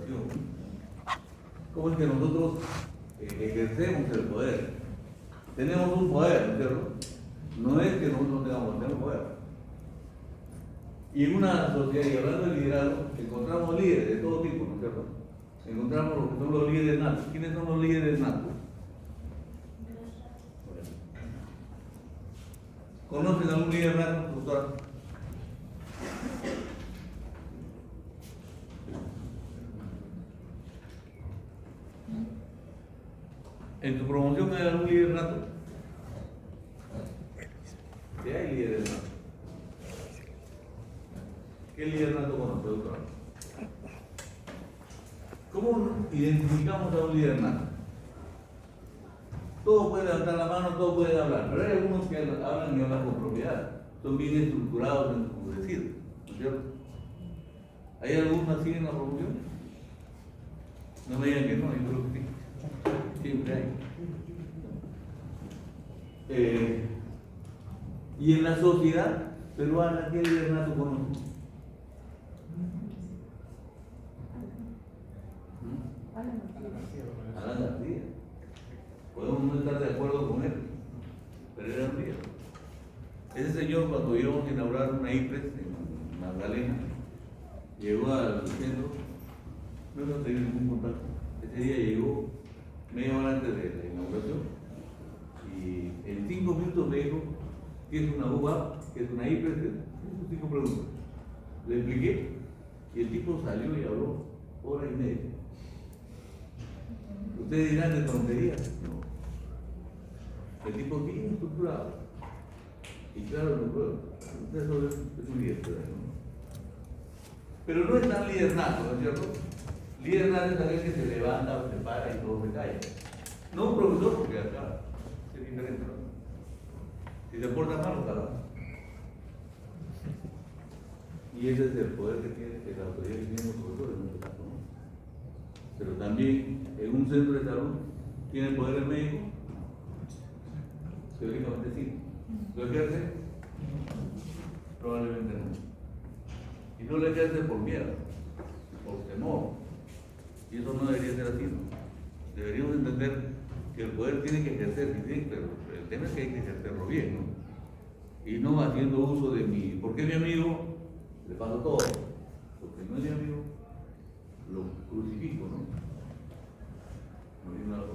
educación. ¿Cómo es que nosotros ejercemos el poder? Tenemos un poder, ¿no es cierto? No es que nosotros no tenemos poder. Y en una sociedad, y hablando de liderazgo, encontramos líderes de todo tipo, ¿no es cierto? Encontramos lo que son los líderes natos. ¿Quiénes son los líderes natos? ¿Conocen algún líder nato, doctora? ¿En tu promoción hay algún líder nato? Sí, hay líderes natos. ¿Qué líder nato conoce, doctora? ¿Cómo identificamos a un líder nato? Todo puede levantar la mano, todo puede hablar, pero hay algunos que hablan y hablan con propiedad. Son bien estructurados en su decir, ¿no es cierto? ¿Hay algunos así en la promoción? No me digan que no, yo creo que sí. Siempre hay. Y en la sociedad peruana, ¿qué líder nato conoce? Alan García. Podemos no estar de acuerdo con él, pero era un líder. Ese señor, cuando íbamos a inaugurar una IPRES en Magdalena, llegó al centro, no tenía ningún contacto. Ese día llegó media hora antes de la inauguración y en 5 minutos me dijo que es una UA, que es una IPRES, 5 preguntas. Le expliqué y el tipo salió y habló hora y media. Ustedes dirán de tonterías, no. El tipo bien estructurado. Y claro, no puedo. Eso es un líder, ¿no? Pero no es tan líder nato, ¿no es cierto? Líder nato es aquel que se levanta, se para y todo se calla. No un profesor, porque acá es diferente, ¿no? Si se porta mal, lo calamos. Y ese es el poder que tiene, la autoridad que tienen los profesores en este caso, ¿no? Pero también en un centro de salud tiene el poder el médico. Teóricamente sí. ¿Lo ejerce? Probablemente no. Y no lo ejerce por miedo, por temor. Y eso no debería ser así, ¿no? Deberíamos entender que el poder tiene que ejercerse, sí, pero el tema es que hay que ejercerlo bien, ¿no? Y no haciendo uso de mi, porque es mi amigo, le paso todo. Porque no es mi amigo, lo crucifico, ¿no? No hay nada.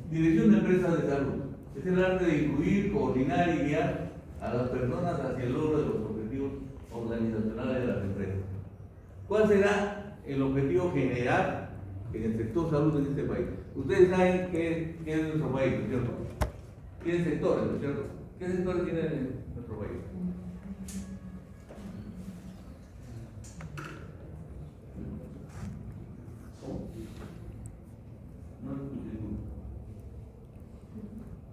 Dirección de empresas de salud. Es el arte de incluir, coordinar y guiar a las personas hacia el logro de los objetivos organizacionales de las empresas. ¿Cuál será el objetivo general en el sector salud en este país? Ustedes saben qué es nuestro país, ¿no es cierto? Tiene sectores, ¿no es cierto? ¿Qué sectores tiene nuestro país?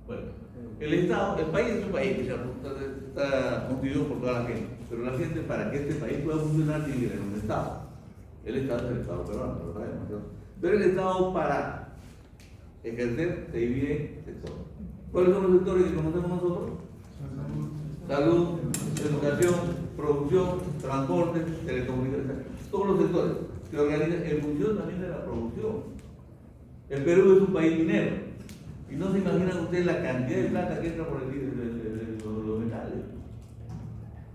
Bueno, el Estado, el país es un país, está constituido por toda la gente, pero la gente, para que este país pueda funcionar, tiene que tener un Estado. El Estado es el Estado peruano, lo sabemos, ¿cierto? Pero el Estado, para ejercer, se divide en sectores. ¿Cuáles son los sectores que conocemos nosotros? Salud, educación, producción, transporte, telecomunicaciones. Todos los sectores se organizan en función también de la producción. El Perú es un país minero. Y no se imaginan ustedes la cantidad de plata que entra por los metales.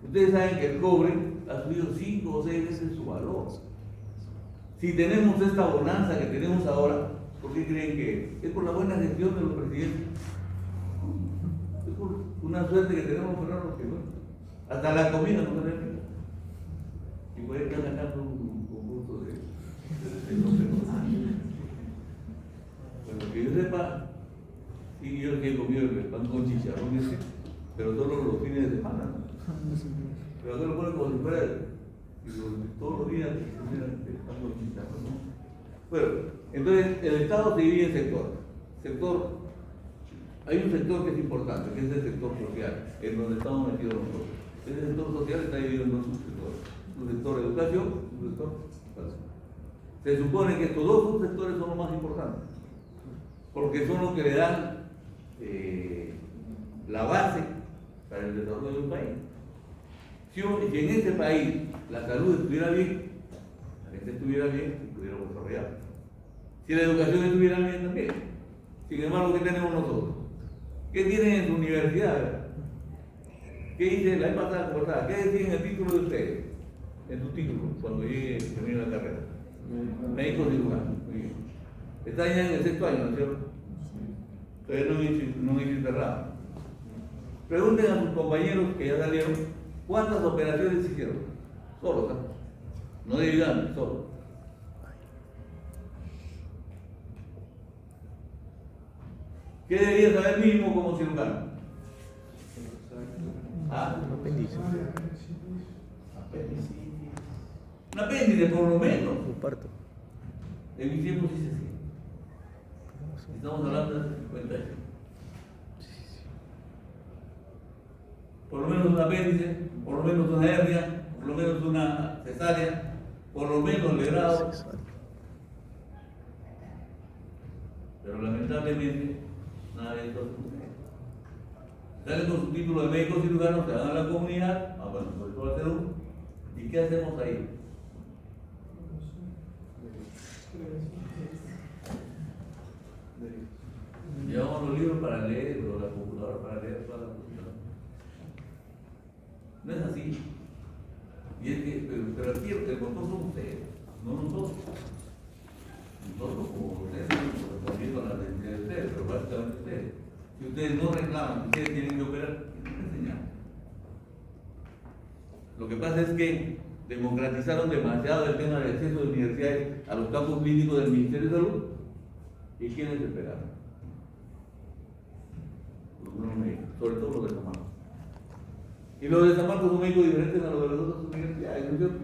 Ustedes saben que el cobre ha subido 5 o 6 veces su valor. Si tenemos esta bonanza que tenemos ahora, ¿por qué creen que es por la buena gestión de los presidentes? Es por una suerte que tenemos, Fernando, que bueno, hasta la comida no se rica. Y por ahí están sacando un concurso de no sé cómo. Bueno, que yo sepa, y yo que he comido el pan con chicharrón ese, pero solo los fines de semana, ¿no? Pero acá lo ponen como si fuera todos los días que comieran el pan con chicharrón, ¿no? Bueno, entonces el Estado se divide en sectores. Hay un sector que es importante, que es el sector social, en donde estamos metidos nosotros. Ese sector social está dividido en dos subsectores: un sector de educación y un sector salud. Se supone que estos dos subsectores son los más importantes, porque son los que le dan la base para el desarrollo de un país. Si en este país la salud estuviera bien, la gente estuviera bien, pudiéramos desarrollar. Si la educación estuviera bien también. Sin embargo, ¿qué tenemos nosotros? ¿Qué tienen en su universidad? ¿Qué dice la vez pasada? ¿Qué decía en el título de ustedes? En su título, cuando llegue a terminar la carrera. Médico cirujano. Está ya en el sexto año, ¿no es cierto? Todavía no he cerrado. Pregunten a sus compañeros que ya salieron cuántas operaciones hicieron. Solos, no de ayudantes, solos. ¿Qué debería saber mínimo como cirujano? Un apéndice. Un apéndice, por lo menos. Un parto. En mi tiempo sí se hacía. Estamos hablando de hace 50 años. Por lo menos un apéndice, por lo menos una hernia, por lo menos una cesárea, por lo menos legrado. Pero lamentablemente, nada de esto sucede. Salen con su título de médico cirujano, se van a la comunidad, bueno, sobre todo al Perú, ¿y qué hacemos ahí? Llevamos los libros para leer, o la computadora para leer toda la computadora. No es así. Y es que, pero aquí el control son ustedes, no nosotros. Nosotros como ustedes, respondiendo a las necesidades de ustedes, pero básicamente ustedes. Si ustedes no reclaman, ustedes tienen que operar, ¿qué les enseñamos? Lo que pasa es que democratizaron demasiado el tema del acceso de universidades a los campos clínicos del Ministerio de Salud. ¿Y quiénes esperaron? Los médicos, sobre todo los de San Marcos. Y los de San Marcos son médicos diferentes a los de las otras universidades, ¿no es cierto?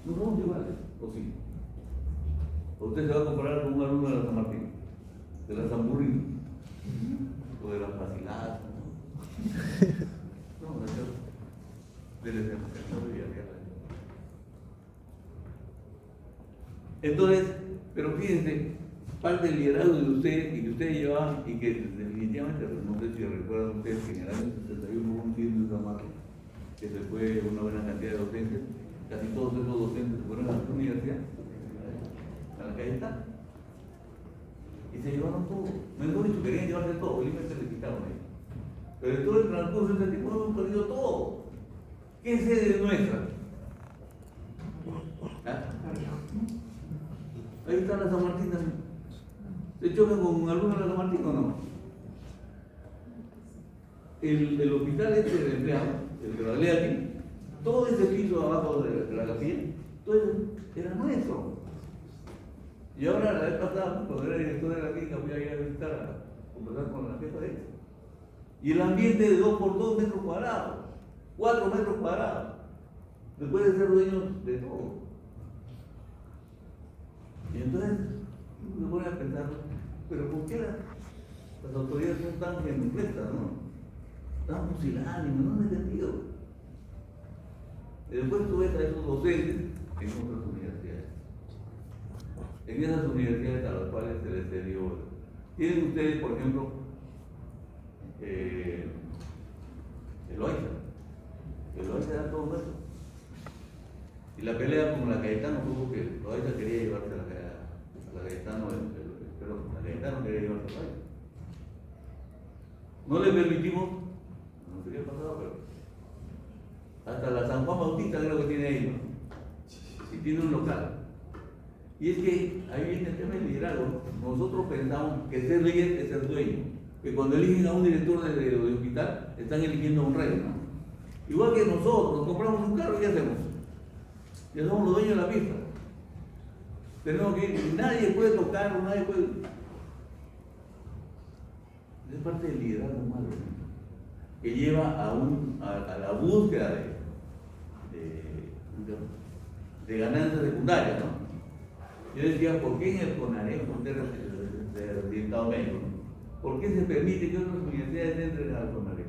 No somos iguales, ¿o sí? ¿O usted se va a comparar con un alumno de la San Martín, de la San Burrino, o de las Vaciladas? No, no es cierto. Entonces, pero fíjense, parte del liderazgo de ustedes y que ustedes llevaban y que definitivamente, no sé si recuerdan ustedes que en el año 61 hubo un sismo en San Marcos, que se fue una buena cantidad de docentes, casi todos esos docentes fueron a la universidad, a la calle está, y se llevaron todo. Mejor dicho, querían llevarse todo, felizmente le quitaron ahí. Pero en todo el transcurso de ese tiempo hemos perdido todo. ¿Qué sede es nuestra? ¿Ah? Ahí está la San Martín también. ¿Se chocan con alguno de la San Martín o no? El hospital este del empleado, el que lo hablé aquí, todo ese piso abajo de la capilla, todo eso era nuestro. Y ahora la vez pasada, cuando era director de la clínica, fui a ir a visitar a conversar con la jefa de él. Y el ambiente de 2 por 2 metros cuadrados, 4 metros cuadrados. Después de ser dueños de todo. Y entonces me voy a pensar, pero ¿por qué las autoridades son tan genuflexas, no? Tan pusilánimes, no han entendido. Y después tú ves a esos docentes en otras universidades. En esas universidades a las cuales se les dio. Tienen ustedes, por ejemplo, el OISA era todo nuestro. Y la pelea con la Cayetano fue que el OISA quería llevarse a la Cayetano, perdón, la Cayetano quería llevarse a OISA. No le permitimos, no sé qué pasado, pero hasta la San Juan Bautista creo que tiene ahí, ¿no? Y tiene un local. Y es que ahí viene el tema del liderazgo. Nosotros pensamos que ser líder es ser dueño. Que cuando eligen a un director de hospital, están eligiendo a un rey, ¿no? Igual que nosotros, compramos un carro y ¿qué hacemos? Ya somos los dueños de la pista. Tenemos que ir, nadie puede tocarlo, nadie puede. Es parte del liderazgo malo, ¿no? Que lleva a la búsqueda de ganancias secundarias, ¿no? Yo decía, ¿por qué en el CONAREM, usted de residentado médico, ¿no? ¿Por qué se permite que otras universidades entren al CONAREM?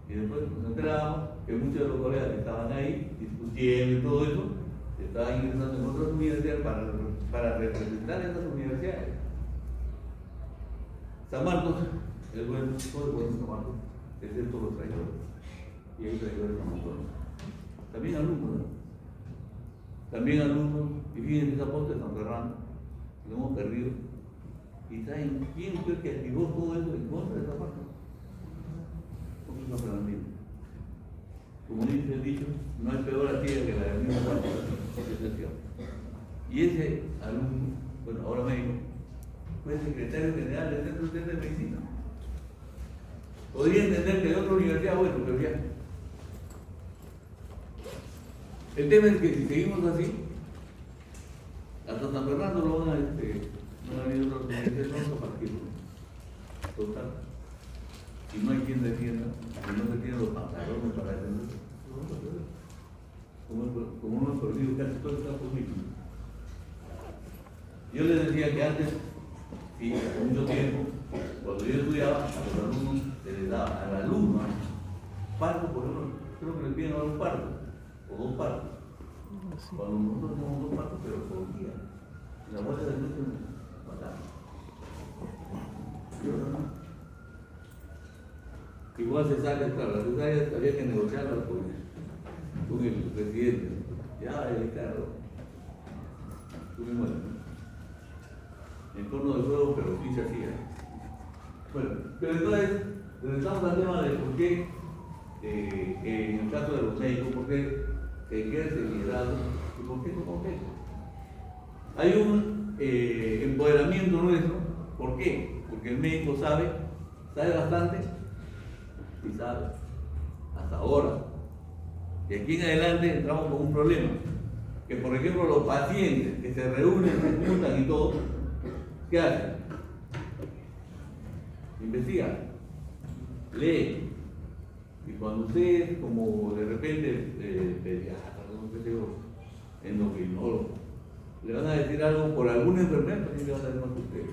Y después nos enterábamos que muchos de los colegas que estaban ahí discutiendo y todo eso, estaban ingresando en otras universidades para representar esas universidades. San Marcos, todo es bueno San Marcos, excepto traidores. Y hay traidores a montones. También alumnos, ¿no? También alumnos, y fíjense esa posta de San Fernando, lo hemos perdido. ¿Y saben quién fue el que activó todo eso en contra de esa parte? Porque San Fernandino. Como dice el dicho, no es peor la ciega que la del mismo parte. Y ese alumno, bueno, ahora médico, fue secretario general del Centro de Medicina. Podría entender que de otra universidad, bueno, pero ya. El tema es que si seguimos así, hasta San Fernando lo van a, no han habido otras universidades, vamos a partir. Total. Y no hay quien defienda, y no se tienen los pantalones para defender. Como hemos perdido casi todo el campo mismo. Yo les decía que antes, sí, hace mucho tiempo, cuando yo estudiaba, a los alumnos se les daba al alumno parto, por ejemplo, creo que les piden ahora un parto, o dos partos. Cuando nosotros hacemos dos partos, pero por día. La muerte de noche matamos. Igual cesáreas, claro, las cesáreas había que negociarlas con el presidente. Ya, claro, tú me mueres. En torno del fuego, pero sí se hacía. Bueno, pero entonces, regresamos al tema de por qué, en el caso de los médicos, por qué ejerce el liderazgo y por qué no compete. Hay un empoderamiento nuestro. ¿Por qué? Porque el médico sabe bastante y sabe, hasta ahora. Y aquí en adelante entramos con un problema. Que por ejemplo los pacientes que se reúnen, se juntan y todo, ¿qué hacen? Investigan, leen. Y cuando ustedes, como de repente, pediatra, no sé yo, endocrinólogo, le van a decir algo por alguna enfermedad, también le van a decir más que ustedes.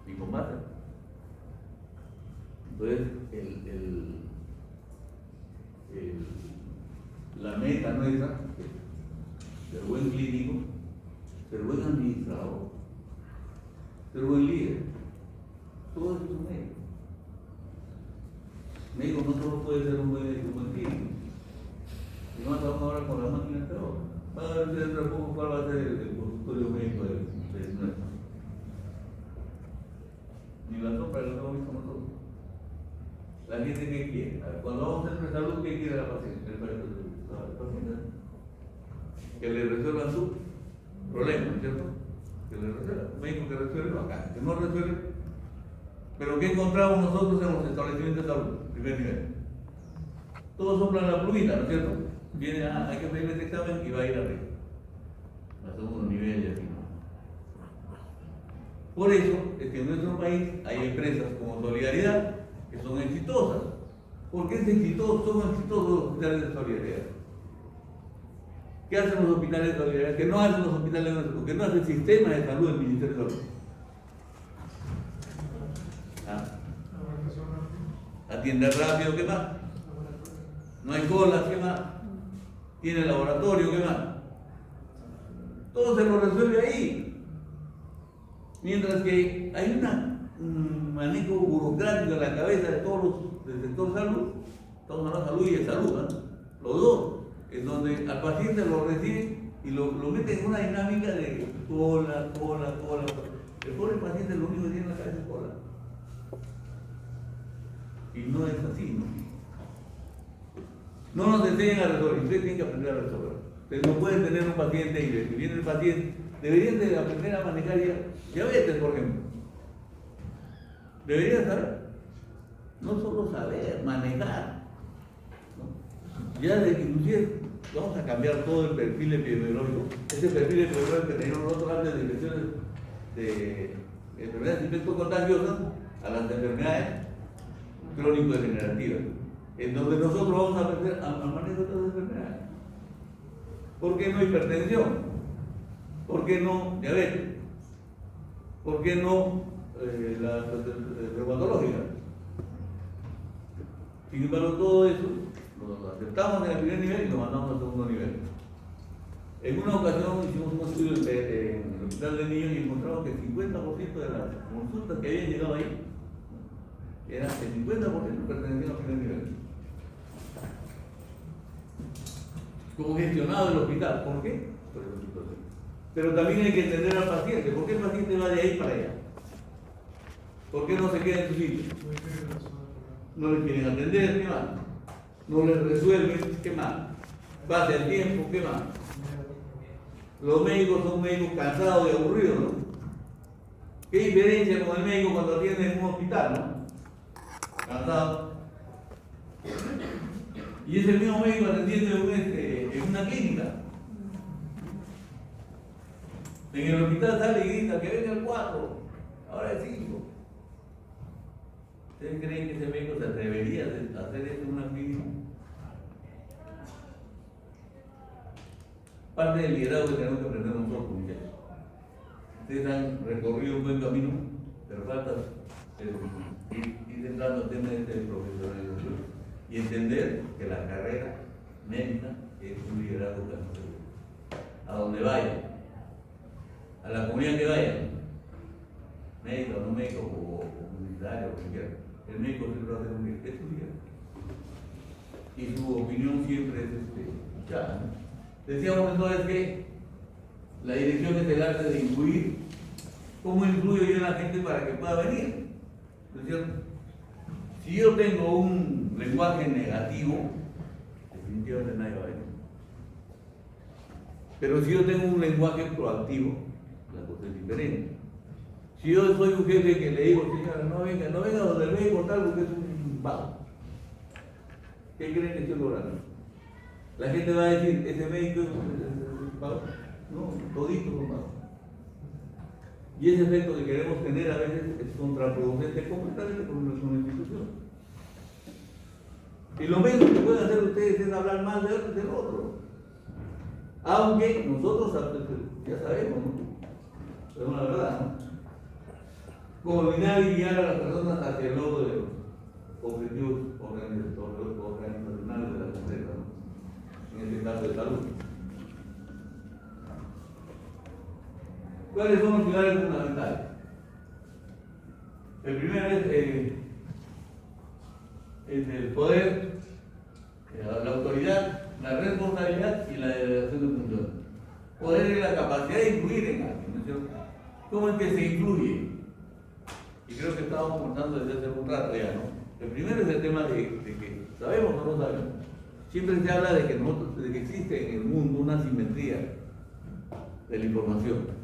Y combaten. Entonces, la meta nuestra, ser buen clínico, ser buen administrador, ser buen líder, todo eso es un médico. Médico no solo puede ser un buen clínico, y no estamos ahora con la máquina de trabajo. Van a ver dentro de poco cuál va a ser el consultorio médico de nuestro. Ni la sombra de lo que hemos visto nosotros. La gente que quiere. Cuando vamos a centro de salud, ¿qué quiere la paciente? El paciente. Que le resuelvan su problema, ¿no es cierto? Que le resuelva. Un médico que resuelve acá, que no resuelve. Pero ¿qué encontramos nosotros en los establecimientos de salud? Primer nivel. Todos soplan la plumita, ¿no es cierto? Viene, hay que pedirle este examen y va a ir arriba. A segundo nivel y así. Por eso es que en nuestro país hay empresas como Solidaridad que son exitosas. ¿Por qué son exitosos los hospitales de Solidaridad? ¿Qué hacen los hospitales de Solidaridad? ¿Qué no hacen los hospitales de nuestro? ¿Qué no hace el sistema de salud del Ministerio de Salud? Atiende rápido, ¿qué más? No hay colas, ¿qué más? Tiene laboratorio, ¿qué más? Todo se lo resuelve ahí. Mientras que hay un manejo burocrático en la cabeza de todos los del sector salud, estamos hablando de salud y de salud, ¿no? Los dos, en donde al paciente lo reciben y lo meten en una dinámica de cola. El pobre paciente lo único que tiene en la cabeza es cola. Y no es así, ¿no? No nos enseñan a resolver, ustedes tienen que aprender a resolver. Ustedes no pueden tener un paciente y si viene el paciente, deberían de aprender a manejar diabetes, por ejemplo. Deberían saber. No solo saber, manejar. ¿No? Ya de que inclusive vamos a cambiar todo el perfil epidemiológico. Ese perfil epidemiológico que teníamos nosotros antes de infecciones de enfermedades infecto-contagiosas a las enfermedades crónico-degenerativas, en donde nosotros vamos a aprender a manejar otras enfermedades. ¿Por qué no hipertensión? ¿Por qué no diabetes? ¿Por qué no la reumatológica? Sin embargo, todo eso lo aceptamos en el primer nivel y lo mandamos al segundo nivel. En una ocasión hicimos un estudio en el hospital de niños y encontramos que el 50% de las consultas que habían llegado ahí era el 50% pertenecía a primer nivel. Como gestionado el hospital. ¿Por qué? Por esa situación. Pero también hay que entender al paciente. ¿Por qué el paciente va de ahí para allá? ¿Por qué no se queda en su sitio? No le quieren atender, ¿qué más? No le resuelven, ¿qué más? Pasa el tiempo, ¿qué más? Los médicos son médicos cansados y aburridos, ¿no? ¿Qué diferencia con el médico cuando atiende en un hospital, no? Cansado. Y es el mismo médico atendiendo en una clínica. En el hospital sale y grita que venga el 4, ahora es 5. ¿Ustedes creen que ese médico se atrevería a hacer eso en una clínica? Parte del liderazgo que tenemos que aprender nosotros, muchachos. Ustedes han recorrido un buen camino, pero falta ir entrando a temas de profesionalización y entender que la carrera médica es un liderazgo que nos ayuda. A donde vayan, a la comunidad que vayan, médico, no médico, o comunitario, o cualquiera, el médico siempre va a ser un líder. Y su opinión siempre es escuchada, ¿no? Decíamos entonces que la dirección es el arte de influir. ¿Cómo influyo yo en la gente para que pueda venir? ¿No es cierto? Si yo tengo un lenguaje negativo, definitivamente nadie va a venir. Pero si yo tengo un lenguaje proactivo, la cosa es diferente. Si yo soy un jefe que le digo, señora, no venga donde el médico tal porque es un vago, ¿qué creen que estoy logrando? La gente va a decir, ese médico es vago. No, toditos son vagos. Y ese efecto que queremos tener a veces es contraproducente completamente con nuestra institución. Y lo menos que pueden hacer ustedes es hablar más del otro. Aunque nosotros ya sabemos, ¿no? Pero la verdad, ¿no? Coordinar y guiar a las personas hacia el logro de los objetivos organizacionales de las empresas, ¿no? En este caso de salud. ¿Cuáles son los pilares fundamentales? El primero es el poder, la autoridad, la responsabilidad y la delegación de funciones. Poder es la capacidad de influir en alguien, ¿no es cierto? ¿Cómo es que se influye? Y creo que estábamos comentando desde hace un rato ya, ¿no? El primero es el tema de que sabemos o no sabemos. Siempre se habla de que existe en el mundo una asimetría de la información.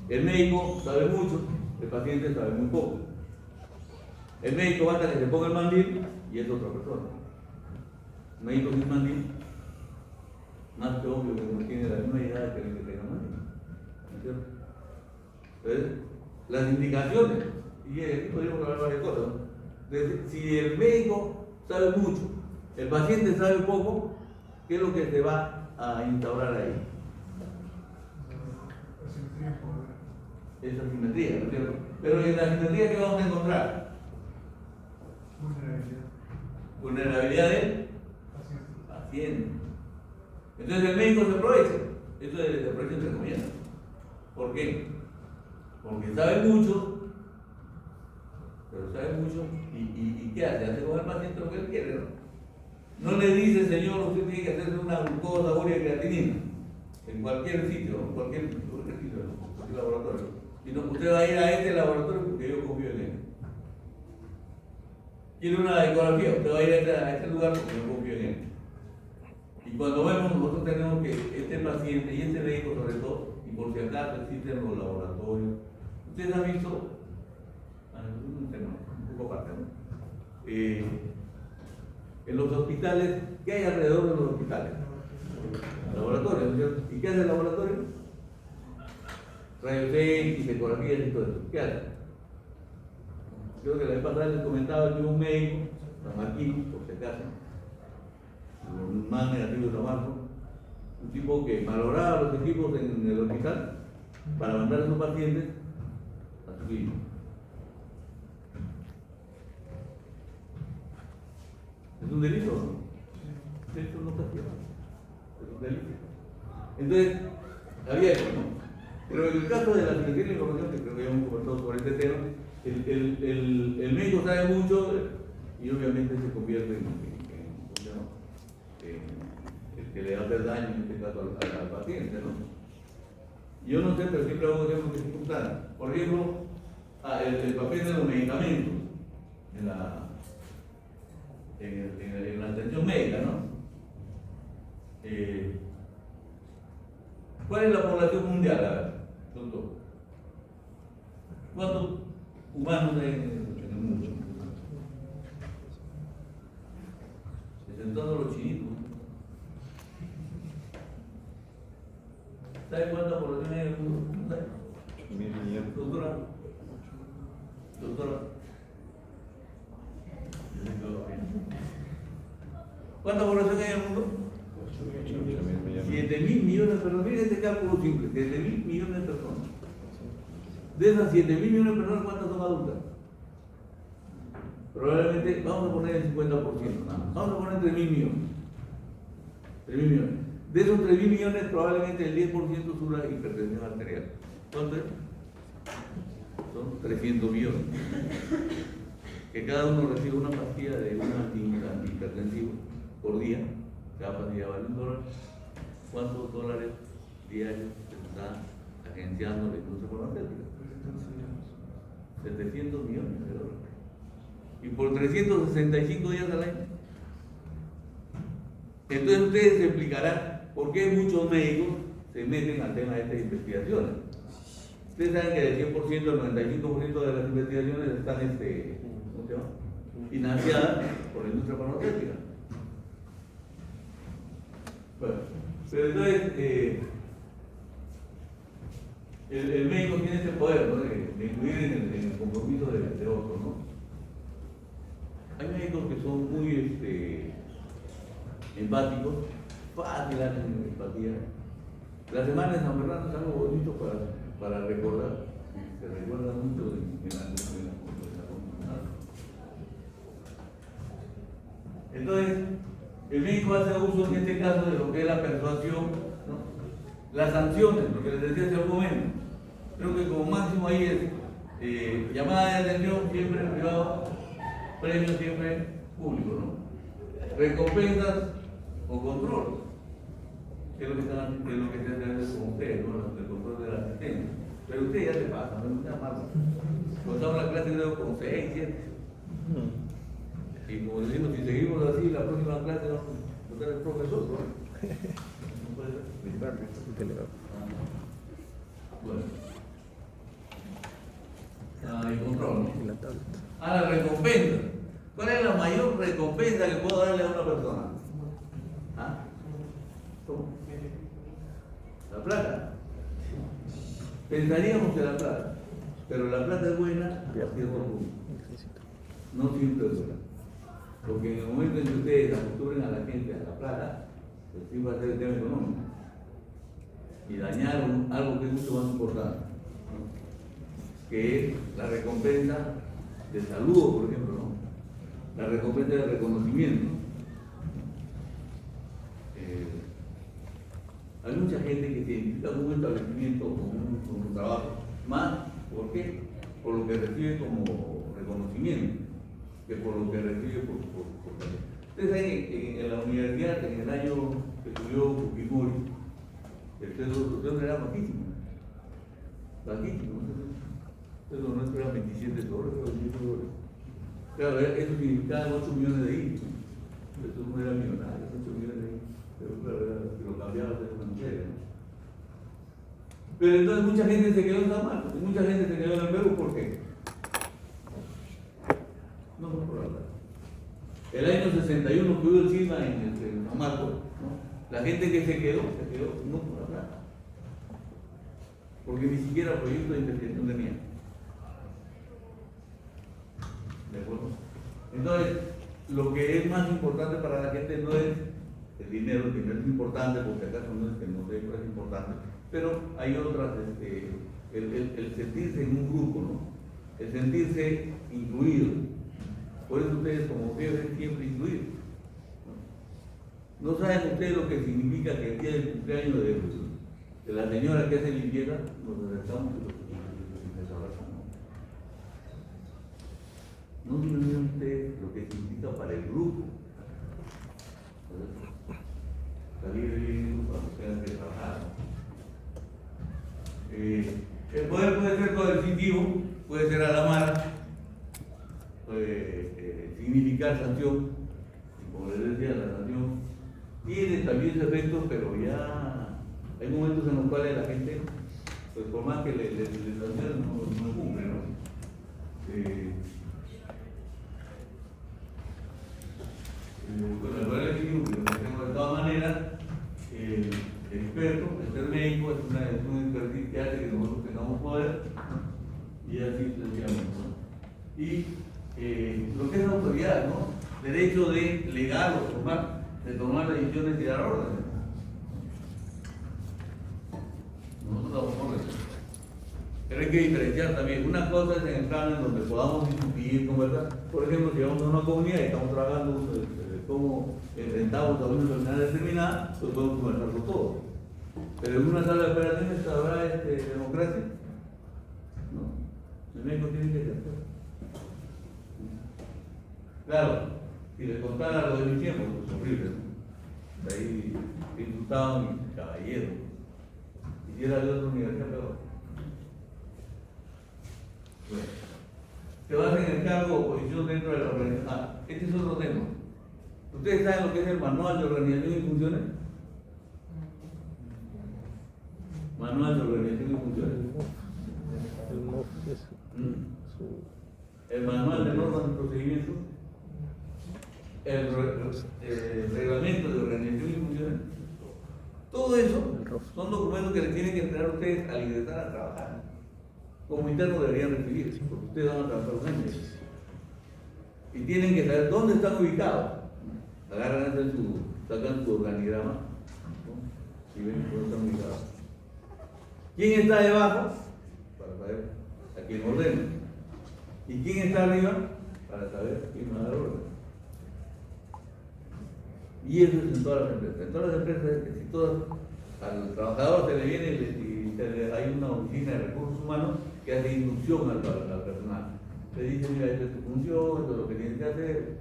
El médico sabe mucho, el paciente sabe muy poco. El médico basta que se ponga el mandil y es otra persona. El médico sin mandil, más que obvio que no tiene la misma edad que el que tenga mandil. ¿No es cierto? Entonces, las indicaciones, y aquí podríamos hablar varias cosas, ¿no? Si el médico sabe mucho, el paciente sabe poco, ¿qué es lo que se va a instaurar ahí? Esa simetría, ¿no es cierto? Pero en la simetría, ¿qué vamos a encontrar? Vulnerabilidad del paciente. Entonces el médico se aprovecha. Eso se aprovecha entre comillas. ¿Por qué? Porque sabe mucho, pero sabe mucho y ¿qué hace? Hace con el paciente lo que él quiere, ¿no? No le dice, señor, usted tiene que hacerse una glucosa, urea y creatinina en cualquier sitio, en cualquier sitio, en cualquier laboratorio. Y no, usted va a ir a este laboratorio porque yo confío en él. Quiere una ecografía, usted va a ir a este lugar porque yo confío en él. Y cuando vemos, nosotros tenemos que este paciente y este médico sobre todo, y por si acaso existen los laboratorios. Ustedes han visto, un tema un poco aparte, ¿no? En los hospitales, ¿qué hay alrededor de los hospitales? Laboratorios, ¿no es cierto? ¿Y qué hace el laboratorio? Rayos X, ecografías y todo eso. ¿Qué hace? Creo que la vez pasada les comentaba que un médico, San Martín, por si acaso, un más negativo de San Marcos, un tipo que valoraba los equipos en el hospital para mandar a sus pacientes a su clínica. ¿Es un delito o no? Esto no está haciendo. Es un delito. Entonces, había eso, ¿no? Pero en el caso de la Secretaría de Información, que creo que ya hemos conversado sobre este tema, el médico sabe mucho y obviamente se convierte en ¿cómo se llama? El que le hace daño en este caso al paciente, ¿no? Yo no sé, pero siempre hago un ejemplo que es importante. Por ejemplo, el papel de los medicamentos en la atención médica, ¿no? ¿Cuál es la población mundial, a ver, doctor? ¿Cuántos humanos hay en el mundo? Exceptuando los chinitos. ¿Sabe cuánta población hay en el mundo? ¿No sabe? 8.000 millones. Doctora. ¿Cuánta población hay en el mundo? 8.000 millones. 7.000 millones, pero miren este cálculo simple, 7.000 millones de personas. De esas 7.000 millones de personas, ¿cuántas son adultas? Probablemente, vamos a poner el 50%, ¿no? Vamos a poner 3.000 millones. 3.000 millones. De esos 3.000 millones, probablemente el 10% sufra hipertensión arterial. ¿Cuánto es? Son 300 millones. Que cada uno recibe una pastilla de un antihipertensivo por día. Cada pastilla vale $1. ¿Cuántos dólares diarios se está agenciando la industria farmacéutica? 700 millones de dólares. Y por 365 días al año. Entonces ustedes se explicarán por qué muchos médicos se meten al tema de estas investigaciones. Ustedes saben que del 100%, el 95% de las investigaciones están ¿cómo se llama? Financiadas por la industria farmacéutica. Bueno, pero entonces el médico tiene ese poder, ¿no? de incluir en el compromiso de otros, ¿no? Hay médicos que son muy empáticos, fácil hacen empatía. La semana de San Fernando es algo bonito para recordar, se recuerda mucho en la comunidad. Entonces, el médico hace uso en este caso de lo que es la persuasión, ¿no? Las sanciones, lo que les decía hace un momento. Creo que como máximo ahí es llamada de atención siempre privado, premio siempre público, ¿no? Recompensas o control, que es lo que se hace con ustedes, ¿no? El control de la asistencia. Pero usted ya se pasa, no es mucha más. Cuando una clase creo con 6, 7. Y como decimos, si seguimos así, la próxima clase vamos a votar el profesor, ¿no? No puede ser. Bueno. El control, ¿no? La recompensa. ¿Cuál es la mayor recompensa que puedo darle a una persona? ¿Ah? ¿Cómo? La plata. Pensaríamos que la plata, pero la plata es buena a cierto punto. No siempre es buena. Porque en el momento en que ustedes acostumbren a la gente a la plata, pues sí va a ser el tema económico. Y dañaron algo que es mucho más importante, ¿no? Que es la recompensa de saludo, por ejemplo, ¿no? La recompensa de reconocimiento. Hay mucha gente que se identifica con un establecimiento, con un trabajo, más, ¿por qué? Por lo que recibe como reconocimiento, que por lo que recibe por Ustedes saben que en la universidad, en el año que estudió Fujimori, el sueldo era bajísimo. Bajísimo. Entonces lo nuestro era $27 o $18. Claro, eso significaba 8 millones de IVA. Eso no era millonario, 8 millones de IVA. Pero claro, si lo cambiaba de una manera, ¿no? Pero entonces mucha gente se quedó en San Marcos, y mucha gente se quedó en el Perú, ¿por qué? No fue por la plata. El año 61 que hubo el sisma en San Marcos, ¿no? La gente que se quedó no por la plata. Porque ni siquiera proyecto de investigación tenía. ¿De acuerdo? Entonces, lo que es más importante para la gente no es el dinero es importante, porque acaso no es que no sea es importante, pero hay otras, el sentirse en un grupo, ¿no? El sentirse incluido. Por eso ustedes como jefes siempre incluidos. ¿No saben ustedes lo que significa que el día del cumpleaños de la señora que hace limpieza, nos acercamos y nos abrazamos? no se imaginan ustedes lo que significa para el grupo. Salir bien cuando tengan que trabajar. El poder puede ser coercitivo, puede ser a la mala, puede significar sanción, y como les decía, la sanción tiene también sus efectos, pero ya hay momentos en los cuales la gente, pues por más que le sancionen, no cumple, ¿no? Con el poder equilibrio que tengo de todas maneras, el experto, el ser médico, es un expertise que hace que nosotros tengamos poder, y así sencillamente, ¿no? Y lo que es la autoridad, ¿no? Derecho de legal o formal, de tomar decisiones y dar órdenes. Nosotros damos órdenes. Pero hay que diferenciar también. Una cosa es en el plano en donde podamos discutir, conversar. Por ejemplo, si vamos a una comunidad y estamos trabajando cómo enfrentamos a una enfermedad determinada, pues podemos conversar con todos. Pero en una sala de operaciones habrá democracia. No. El médico tiene que hacer. Claro, si les contara lo de mi tiempo, pues horrible, ¿no? De ahí insultaban mi caballero. Quisiera de otra universidad, pero bueno, se basa en el cargo o posición dentro de la organización. Este es otro tema. ¿Ustedes saben lo que es el manual de organización y funciones? Manual de organización y funciones. El manual de normas y procedimientos. El reglamento de organización y funciones. Todo eso son documentos que les tienen que entregar a ustedes al ingresar a trabajar. Como internos deberían recibir, porque ustedes van a trabajar un año. Y tienen que saber dónde están ubicados. Agarran sacan su organigrama, ¿no? Y ven dónde están ubicados. ¿Quién está debajo? Para saber a quién ordena. ¿Y quién está arriba? Para saber quién va a dar orden. Y eso es en todas las empresas. En todas las empresas, si al trabajador se le viene y hay una oficina de recursos humanos que hace inducción al personal. Le dice, mira, esta es tu función, esto es lo que tienes que hacer.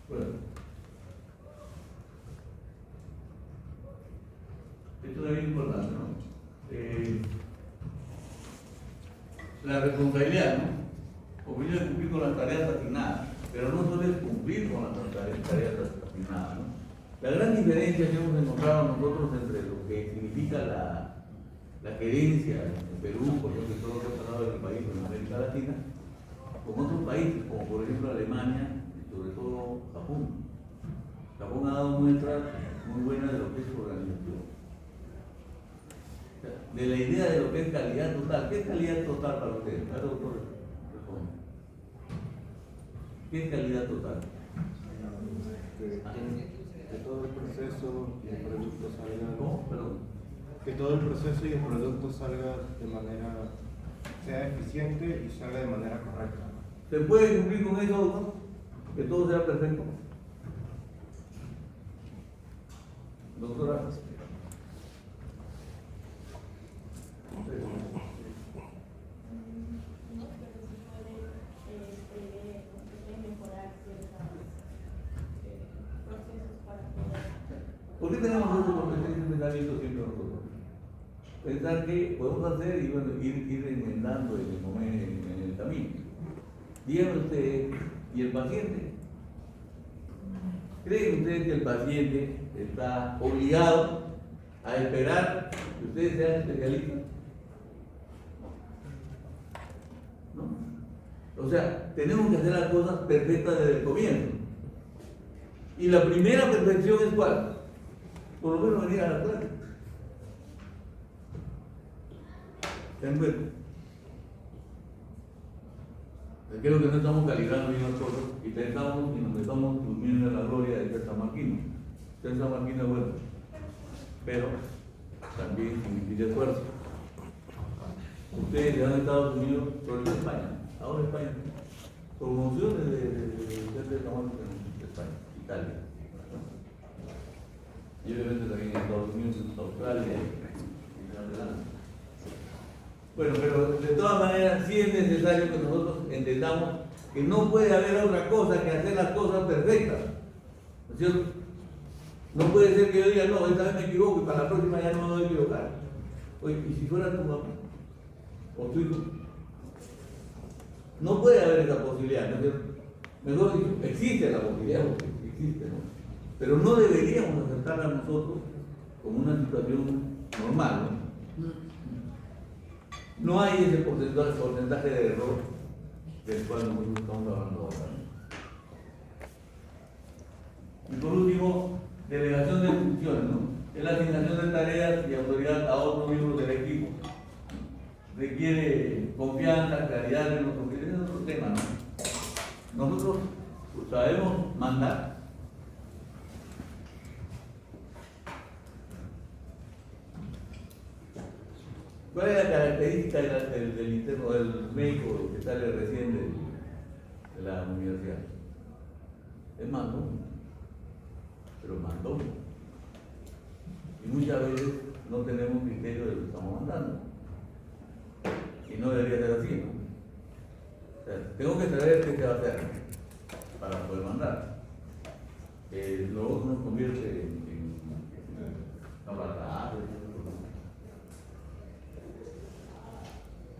Bueno. Esto es bien importante, ¿no? La responsabilidad, ¿no? Obliga a cumplir con las tareas asignadas, pero no solo es cumplir con las tareas asignadas, ¿no? La gran diferencia que hemos encontrado nosotros entre lo que significa la gerencia en Perú, por ejemplo, todo lo que ha pasado en el país, en América Latina, con otros países, como por ejemplo Alemania y sobre todo Japón. Japón ha dado muestras muy buenas de lo que es su organización. De la idea de lo que es calidad total. ¿Qué es calidad total para ustedes? ¿Qué doctor responde? ¿Qué es calidad total? Que todo el proceso y el producto salga. ¿Cómo? Perdón. Que todo el proceso y el producto salga de manera, sea eficiente y salga de manera correcta. ¿Se puede cumplir con eso, doctor? Que todo sea perfecto. Doctora. ¿Por qué tenemos ese pensamiento siempre nosotros? Pensar que podemos hacer y bueno, ir enmendando en el momento, en el camino. Díganme usted, ¿y el paciente? ¿Creen ustedes que el paciente está obligado a esperar que ustedes sean especialistas? ¿No? O sea, tenemos que hacer las cosas perfectas desde el comienzo. Y la primera perfección es ¿cuál? Por lo menos venir a la clase. ¿Se cuenta? Creo que no estamos calibrando bien las cosas y pensamos y nos estamos durmiendo en la gloria de ser San Marquino. Ser San Marquino es bueno, pero también significa esfuerzo. Ustedes han Estados Unidos, sobre todo España, ahora España, promociones de ser de San Marquino en España, Italia. Y obviamente también en Estados Unidos, en Australia y en Nueva Zelanda. Bueno, pero de todas maneras sí es necesario que nosotros entendamos que no puede haber otra cosa que hacer las cosas perfectas. ¿No es cierto? No puede ser que yo diga, no, esta vez me equivoco y para la próxima ya no me voy a equivocar. Oye, ¿y si fuera tu mamá? ¿O tu hijo? No puede haber esa posibilidad, ¿no es cierto? Mejor dicho, existe la posibilidad, porque existe, ¿no? Pero no deberíamos aceptarla nosotros como una situación normal, ¿no? No hay ese porcentaje de error del cual nosotros estamos hablando ahora, ¿no? Y por último, delegación de funciones, ¿no? Es la asignación de tareas y autoridad a otros miembros del equipo. Requiere confianza, claridad en los objetivos, es otro tema, ¿no? Nosotros sabemos mandar. ¿Cuál es la característica del interno, del médico que sale recién de la universidad? Es mandón, pero mandón. Y muchas veces no tenemos criterio de lo que estamos mandando. Y no debería ser así, ¿no? O sea, tengo que saber qué se va a hacer para poder mandar. Luego nos convierte en aparatados.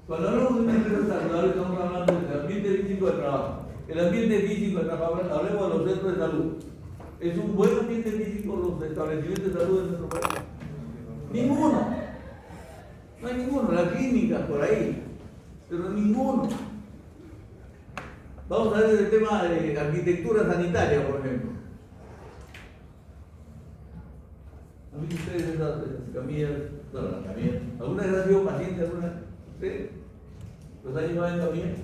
Cuando hablamos de una empresa saludable, estamos hablando del ambiente físico de trabajo. El ambiente físico de trabajo, hablemos de los centros de salud. ¿Es un buen ambiente físico los establecimientos de salud en nuestro país? Ninguno. No hay ninguno. Las clínicas por ahí, pero ninguno. Vamos a ver el tema de arquitectura sanitaria, por ejemplo. ¿Han visto ustedes esas camillas? Bueno, las camillas. ¿Alguna vez han sido paciente? ¿Alguna? ¿Sí? ¿Los han llevado en camilla?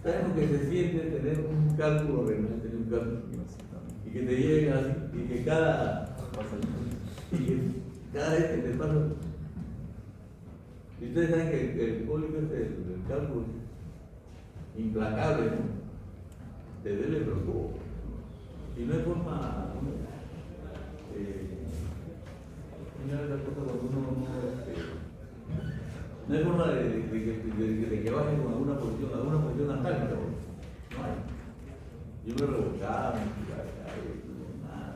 ¿Saben lo que se siente tener un cálculo renal, tener un cálculo? Y que te lleguen así, y que cada vez que te pasa. Y ustedes saben que el cólico es el cálculo implacable, ¿no? Te duele pero todo. Y no hay forma. Una de las cosas cuando uno no hay forma de que baje con alguna posición antártica, no hay. Yo me rebocaba, me tiraba, nada.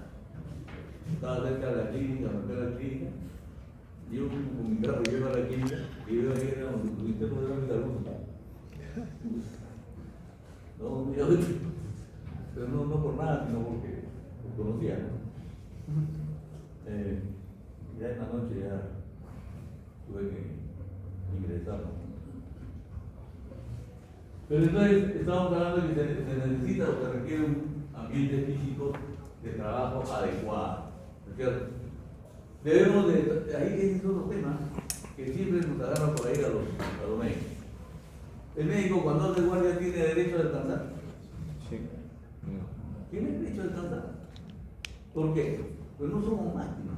Estaba cerca de la clínica, me fui a la clínica, yo con mi carro llego a la clínica y veo que era un interno de la salud. No, pero no por nada, sino porque lo conocía, ¿no? Ya en la noche ya tuve que ingresar, ¿no? Pero entonces estamos hablando de que se necesita o se requiere un ambiente físico de trabajo adecuado, ¿no es cierto? Debemos de, ahí es otro tema que siempre nos agarra por ahí a los médicos. El médico cuando hace guardia tiene derecho a descansar. Sí. Tiene derecho a descansar. ¿Por qué? Pues no somos máquinas.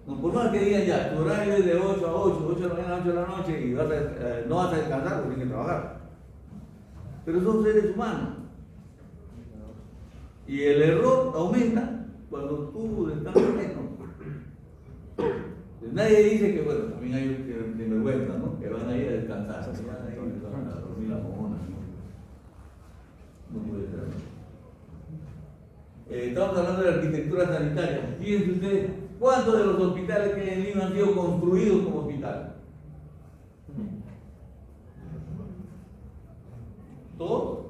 No, por más que digan ya, tu horario es de 8 a 8, 8 de la mañana a 8 de la noche y no vas a descansar porque tienes que trabajar. Pero son seres humanos. Y el error aumenta cuando tú descansas menos. Nadie dice que, bueno, también hay de vergüenza, ¿no? Que van a ir a descansar, que van a ir a dormir la mona, ¿no? No puede ser. Estamos hablando de la arquitectura sanitaria. Fíjense ustedes, ¿cuántos de los hospitales que hay en Lima han sido construidos como hospitales? ¿Todos?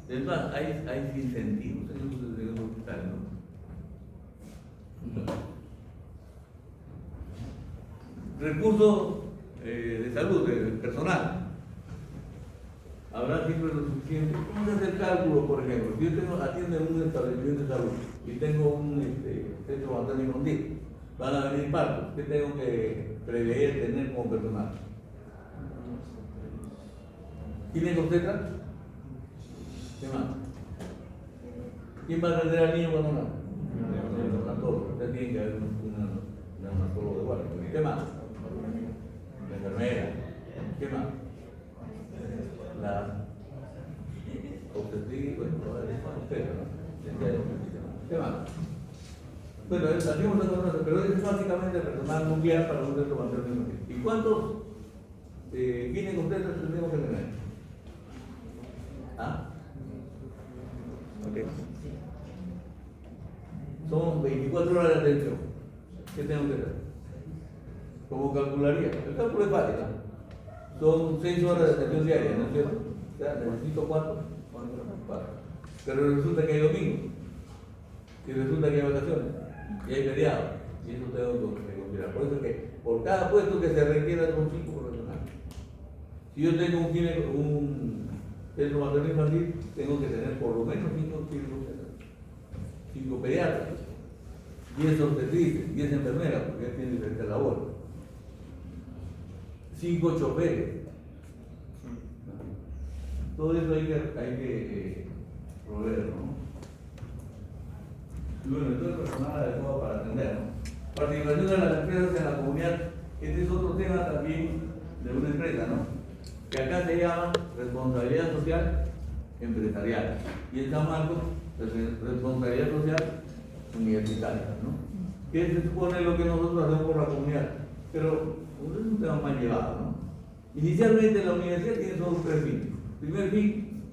Es más, hay incentivos en los hospitales, ¿no? Recursos de salud, de personal. Habrá siempre lo suficiente. ¿Cómo se hace el cálculo, por ejemplo? Si yo atiendo en un establecimiento de salud y tengo un centro materno infantil, van a venir partos. ¿Qué tengo que prever tener como personal? ¿Tiene obstetra? ¿Qué más? ¿Quién va a atender al niño cuando nace? Usted tiene que haber un neonatólogo de guardia. ¿Qué más? La enfermera. ¿Qué más? La obstetricia, bueno, obstetra, ¿no? ¿Qué más? Bueno, hacemos otra cosa, pero es básicamente personal nuclear para un centro materno. ¿Y cuántos ginecostetas tenemos que tener? ¿Ah? Okay. Son 24 horas de atención. ¿Qué tengo que hacer? ¿Cómo calcularía? El cálculo es fácil, ¿no? Son 6 horas de atención diaria, ¿no es cierto? O sea, necesito 4. Pero resulta que hay domingo. Y resulta que hay vacaciones. Y hay feriados. Y eso tengo que considerar. Por eso es que por cada puesto que se requiera son 5 profesionales. Si yo tengo un centro materno infantil, tengo que tener por lo menos 5 ginecologos, 5 pediatras, 10 obstetrices, 10 enfermeras, porque ellos tienen diferentes labores, 5 choferes. Todo eso hay que proveer, ¿no? Y bueno, entonces personal adecuado para atender, ¿no? Participación de las empresas en la comunidad. Este es otro tema también de una empresa, ¿no? Que acá se llama responsabilidad social empresarial. Y en San Marcos, responsabilidad social universitaria, ¿no? Que se supone lo que nosotros hacemos por la comunidad. Pero es un tema más llevado, ¿no? Inicialmente la universidad tiene solo 3 fines. Primer fin,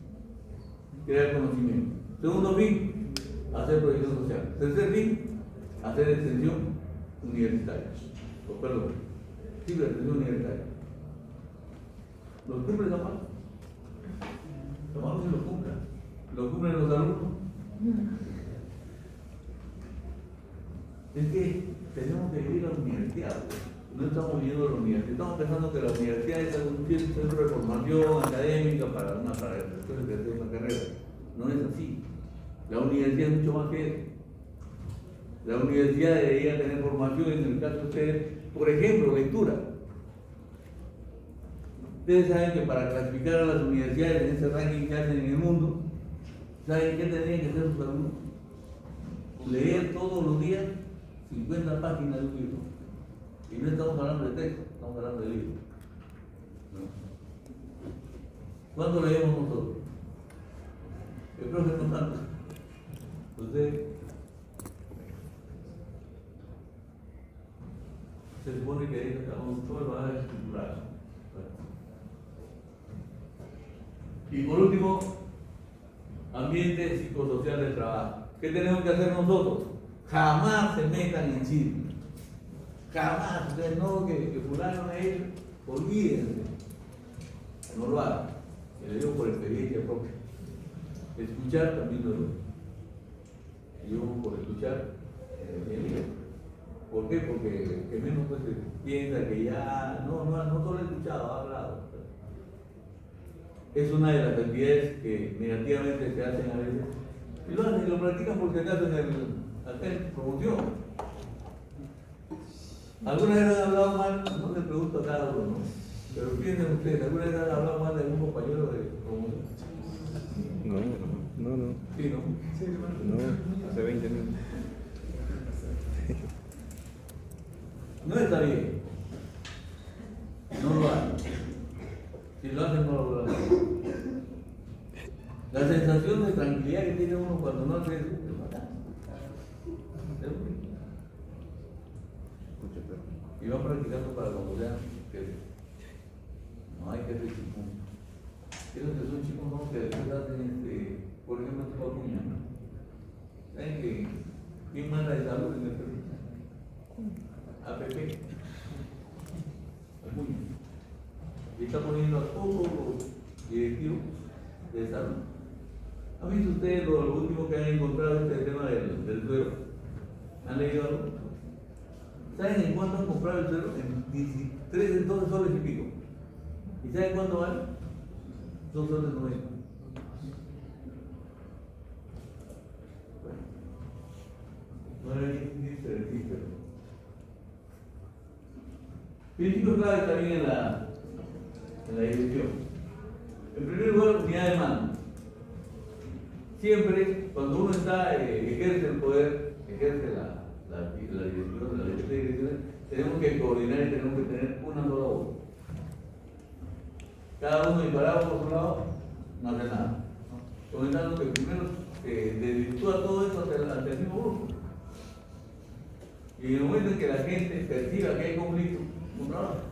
crear conocimiento. Segundo fin, hacer proyección social. Tercer fin, hacer extensión universitaria. Perdón, sí, la extensión universitaria. ¿Los cumple San Marcos? San Marcos sí los cumple. ¿Los cumplen los alumnos? Es que tenemos que ir a la universidad. No estamos yendo a la universidad. Estamos pensando que la universidad es un centro de formación académica para después de hacer una carrera. No es así. La universidad es mucho más que eso. La universidad debería tener formación, en el caso de ustedes, por ejemplo, lectura. Ustedes saben que para clasificar a las universidades en ese ranking que hacen en el mundo, ¿saben qué tendrían que hacer sus alumnos? Leer todos los días 50 páginas de un libro. Y no estamos hablando de texto, estamos hablando de libros. ¿Cuánto leemos nosotros? El profe no tanto. Entonces, se supone que ahí estamos solo a estructurar. Y por último, ambiente psicosocial del trabajo. ¿Qué tenemos que hacer nosotros? Jamás se metan en chisme. Jamás. Ustedes no, que fulano es él, olvídense. No lo hagan. Que le digo por experiencia propia. Escuchar también lo digo. Yo por escuchar, ¿por qué? Porque que menos pues piensa que ya, no solo he escuchado, ha hablado. Es una de las actividades que negativamente se hacen a veces. Y lo hacen y lo practican porque acaso acá en promoción. ¿Alguna vez han hablado mal? No le pregunto a cada uno, ¿no? Pero piensen ustedes, ¿alguna vez han hablado mal de algún compañero de promoción? No. Sí, ¿no? No, hace 20 minutos. No está bien. No lo hagan. Si lo hacen, no lo hagan. La sensación de tranquilidad que tiene uno cuando no hace eso es fatal. Y va practicando para cuando vean que no hay que ser chicos. Esos que son chicos no, que después hacen, por ejemplo, tipo Acuña. ¿Saben que quién manda de salud en el Perú? APP. Acuña. Y está poniendo a todos los directivos de salud. ¿Han visto ustedes lo último que han encontrado este tema del suero? ¿Han leído algo? ¿Saben en cuánto han comprado el suero? En 12 soles y pico. ¿Y saben cuánto vale? 2 soles 90. Bueno, no era ni diferente, pero. Principios claves también en la dirección. En primer lugar, unidad de mando. Siempre, cuando uno ejerce el poder, ejerce la dirección, la dirección, tenemos que coordinar y tenemos que tener una sola voz. Cada uno disparado por su lado, no hace nada. Comentando que primero desvirtúa todo eso hacia el mismo grupo. Y en el momento en que la gente perciba que hay conflicto, no trabaja.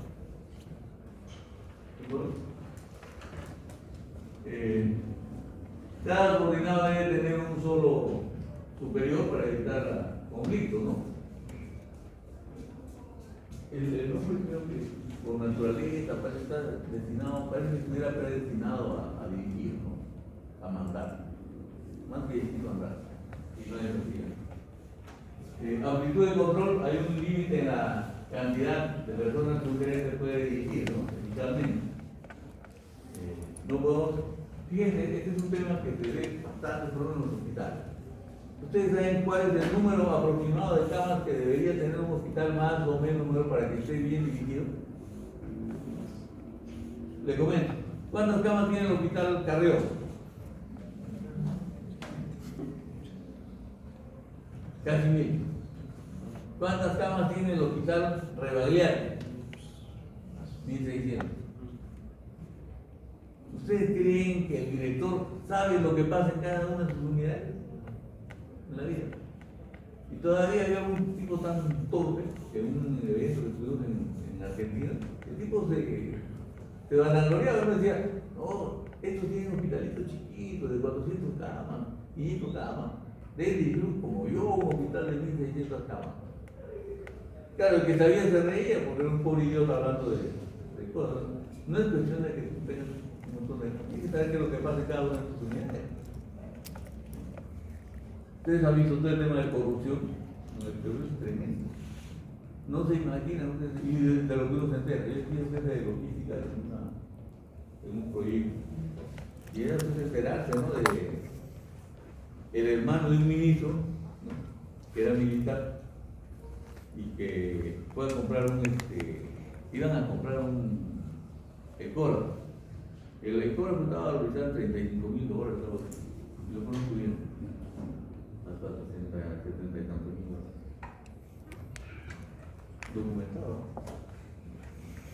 Cada coordinador debe tener un solo superior para evitar conflictos, ¿no? El hombre creo que por naturaleza parece estar destinado, parece que estuviera predestinado a dirigir, ¿no? A mandar, más que mandar, y no es amplitud de control, hay un límite en la cantidad de personas que un gerente puede dirigir, ¿no? Eficazmente. No podemos, fíjense, este es un tema que se ve bastante en los hospitales. ¿Ustedes saben cuál es el número aproximado de camas que debería tener un hospital más o menos número para que esté bien dirigido? Le comento, ¿cuántas camas tiene el hospital Carrión? Casi 1000. ¿Cuántas camas tiene el hospital Rebagliati? 1600. ¿Ustedes creen que el director sabe lo que pasa en cada una de sus unidades? En la vida. Y todavía había un tipo tan torpe que en un evento que tuvimos en Argentina, el tipo se vanagloriaba, uno decía, no, estos tienen un hospitalito chiquito de 400 camas, 500 camas, deben dirigir como yo, un hospital de 1600 camas. Claro, el que sabía se reía porque era un pobre idiota hablando de cosas. No es cuestión de que tú tengas un montón de... Tienes que saber qué es lo que pasa en cada una de tus unidades. Ustedes han visto todo el tema de corrupción, el Perú es tremendo. No se imaginan, y de lo que uno se entera. Yo estoy jefe de logística en un proyecto. Y era pues enterarse, ¿no? El hermano de un ministro, ¿no? Que era militar, y que fue a comprar iban a comprar un ecógrafo. El ecógrafo estaba valorizado en $35,000, yo conozco bien, hasta 70 y tantos mil dólares. Documentado.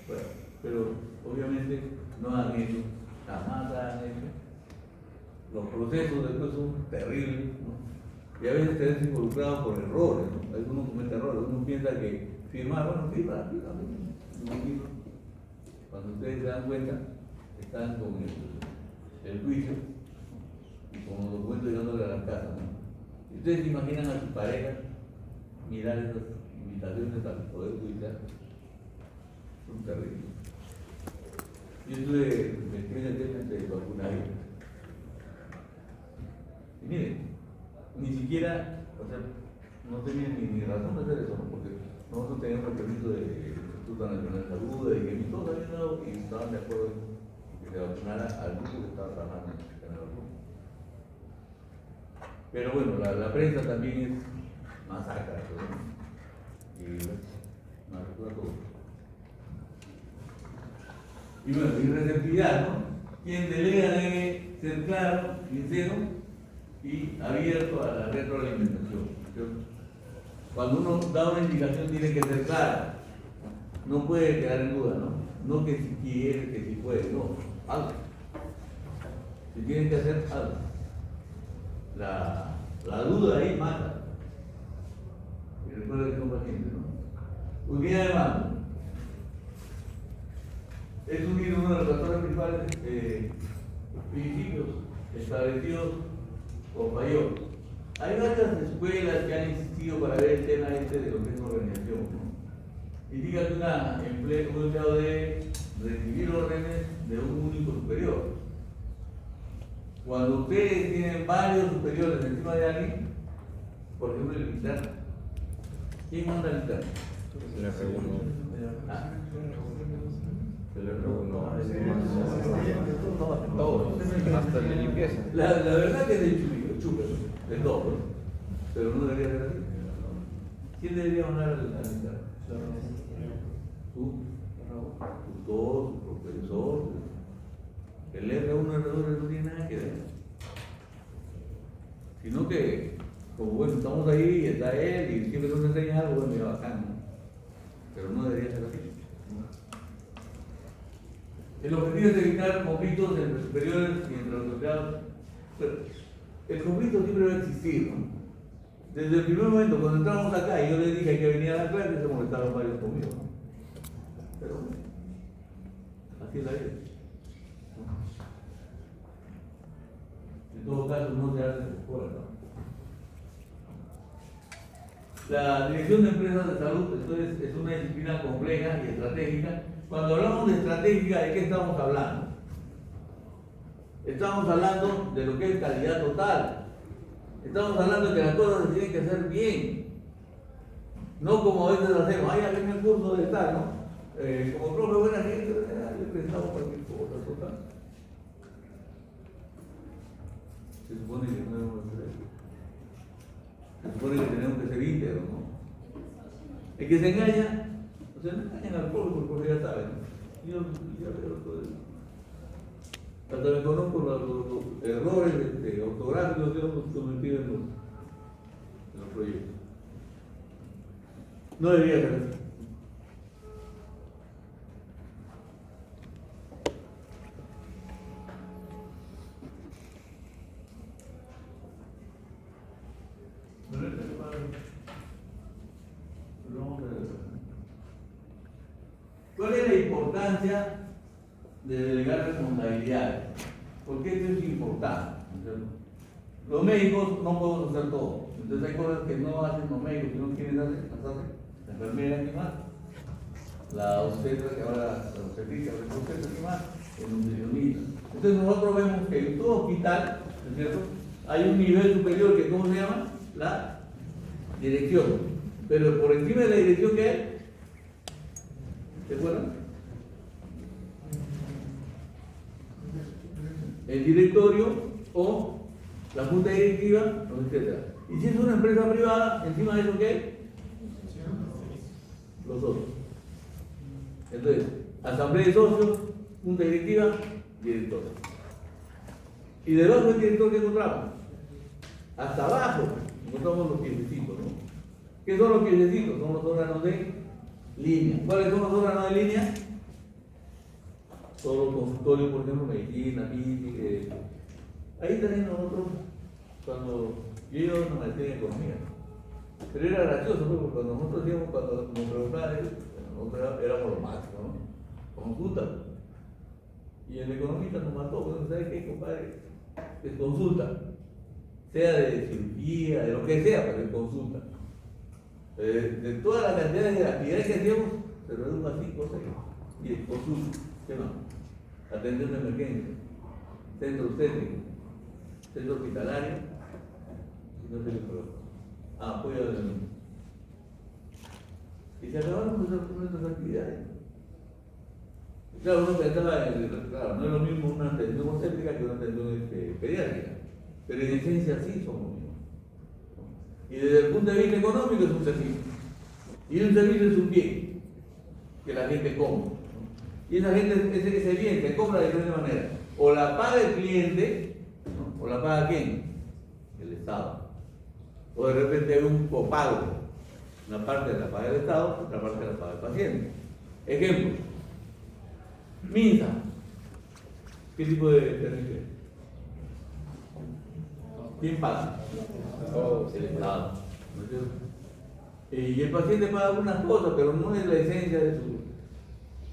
Bueno, pero obviamente no han hecho, jamás han hecho. Los procesos después son terribles, ¿no? Y a veces te ves involucrado por errores, ¿no? Algunos cometen errores, uno piensa que firmar, bueno, firma. Cuando ustedes se dan cuenta, están con el juicio y con los documentos llegándole a la casa, ¿no? Ustedes se imaginan a su pareja mirar esas invitaciones al Poder Judicial, son terribles. Yo estuve metido en el tema de vacunaria. Y miren, ni siquiera, o sea, no tenía ni razón de hacer eso, ¿no? Porque nosotros teníamos el permiso del Instituto Nacional de Salud, de que todos habían dado y estaban de acuerdo en que se vacunara al grupo que estaba trabajando en el sistema de vacunas. Pero bueno, la prensa también es masacra, ¿no? Y masacra todo. Y bueno, y receptividad, ¿no? Quien delega debe ser claro, sincero y abierto a la retroalimentación. Cuando uno da una indicación tiene que ser clara, no puede quedar en duda, ¿no? No que si quiere, que si puede, no, algo. Si tienen que hacer algo. La duda ahí mata. Y recuerda que son pacientes, ¿no? Unidad de mando. Es uno de los factores principales principios establecidos por Fayol. Hay varias escuelas que han insistido para ver el tema de lo que es organización, ¿no? Indica que un empleado debe recibir órdenes de un único superior. Cuando ustedes tienen varios superiores encima de alguien, por ejemplo el interno, ¿quién manda el interno? La segunda. Todos, hasta la limpieza. La verdad que es el chupe, el doble, pero no debería ser así. ¿Quién debería mandar al interno? Tú, tu tutor, tu profesor. El R1, R2 no tiene nada que ver. Sino que, como bueno, estamos ahí, está él y siempre nos enseña algo, bueno, ya bacán, ¿no? Pero no debería ser así. El objetivo es evitar conflictos entre superiores y entre los empleados. Pero el conflicto siempre va a existir, ¿no? Desde el primer momento, cuando entramos acá y yo les dije que venía a la clase, se molestaron varios conmigo, ¿no? Pero bueno, así es la vida. En todo caso, no se hace por ¿no? La dirección de empresas de salud, entonces, es una disciplina compleja y estratégica. Cuando hablamos de estratégica, ¿de qué estamos hablando? Estamos hablando de lo que es calidad total. Estamos hablando de que las cosas se tienen que hacer bien. No como a veces hacemos, ay, aquí en el curso de tal, ¿no? Como profe buena gente, le prestamos cualquier cosa, total. Se supone que no debemos hacer eso. Se supone que tenemos que ser íntegros, ¿no? El que se engaña, o sea, no engañan al pueblo porque ya saben, ¿no? Yo ya veo todo eso. Hasta me conozco los errores ortográficos que hemos cometido en los proyectos. No debería ser así. ¿Cuál es la importancia de delegar responsabilidades? ¿Por qué esto es importante? Los médicos no podemos hacer todo. Entonces hay cosas que no hacen los médicos, que no quieren hacer, las hace la enfermera y más. La obstetra, que ahora la obstetricia, la obstetra y más, el nutricionista. Entonces nosotros vemos que en todo hospital, ¿no es cierto?, hay un nivel superior que, ¿cómo se llama? La dirección. Pero por encima de la dirección, ¿qué hay? ¿Se acuerdan? El directorio o la junta directiva, etc. Y si es una empresa privada, encima de eso, ¿qué hay? Los otros. Entonces, asamblea de socios, junta directiva, director. Y debajo del director, ¿qué encontramos? Hasta abajo encontramos los piececitos, ¿no? ¿Qué son los piececitos? Son los órganos de línea. ¿Cuáles son los órganos de línea? Todos los consultorios, por ejemplo, medicina, física. Ahí también nosotros, cuando yo iba a una maestría en economía, pero era gracioso, ¿no? Porque cuando nosotros íbamos, cuando nos preguntaban, nosotros éramos los máximos, ¿no? Consulta. Y el economista nos mató, porque ¿sabes qué, compadre? Es consulta. Sea de cirugía, de lo que sea, pero es consulta. De toda la cantidad de actividades que hacíamos, se redujo a 5 o 6. Y es consulta. ¿Qué más? Atención de emergencia, centro obstétrico, centro hospitalario, no sé qué problema. Apoyo de la niña. Y se acabaron nuestras actividades. Claro, uno pensaba, claro, no es lo mismo una atención obstétrica que una atención pediátrica, pero en esencia sí son lo mismo. Y desde el punto de vista económico es un servicio. Y un servicio es un bien que la gente compra. Y esa gente, ese bien se compra de diferentes maneras. O la paga el cliente, ¿no? O la paga quién? El Estado. O de repente hay un copago. Una parte la paga el Estado, otra parte la paga el paciente. Ejemplo. MINSA. ¿Qué tipo de servicio es? ¿Quién paga? El Estado. ¿No es cierto? Y el paciente paga algunas cosas, pero no es la esencia de su...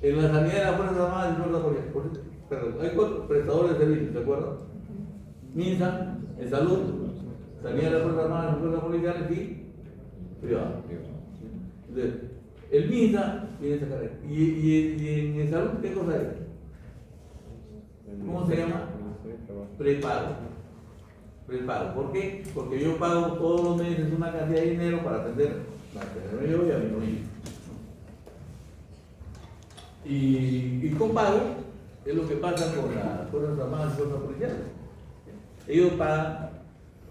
En la sanidad de las Fuerzas Armadas y Fuerzas Policiales, perdón, hay 4 prestadores de servicios, ¿de acuerdo? MINSA, en salud, sanidad de las Fuerzas Armadas y Fuerzas Policiales y privado. Entonces, el MINSA tiene esa carrera. Y en salud, ¿qué cosa es? ¿Cómo se llama? Prepago. Prepago. ¿Por qué? Porque yo pago todos los meses una cantidad de dinero para atender a yo y a mi familia. Y con pago es lo que pasa con las Fuerzas Armadas y Fuerzas Policiales. Ellos pagan,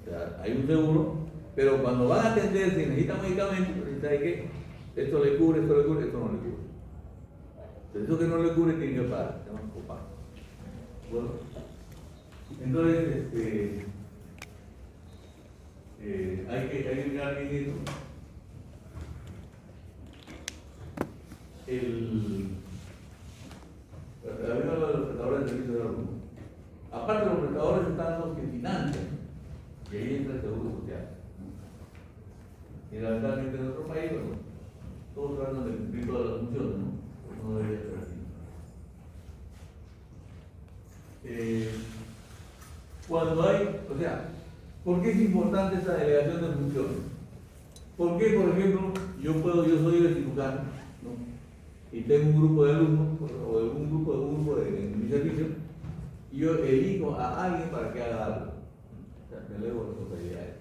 o sea, hay un seguro, pero cuando van a atenderse y necesitan medicamentos, ¿sabe qué? Esto le cubre, esto no le cubre. Entonces, eso que no le cubre tiene que pagar, se llama copago. Bueno, entonces, hay que mirar bien eso. Había hablado de los prestadores de servicios de la salud. Aparte de los prestadores están los que financian, y ahí entra el seguro social. Generalmente en otro país, bueno, todos tratan de cumplir todas las funciones, ¿no? No debería ser así. Cuando hay, o sea, ¿por qué es importante esa delegación de funciones? ¿Por qué, por ejemplo, yo soy el cirujano, ¿no? Y tengo un grupo de alumnos, o un grupo en mi servicio, y yo elijo a alguien para que haga algo. O sea, delego responsabilidades.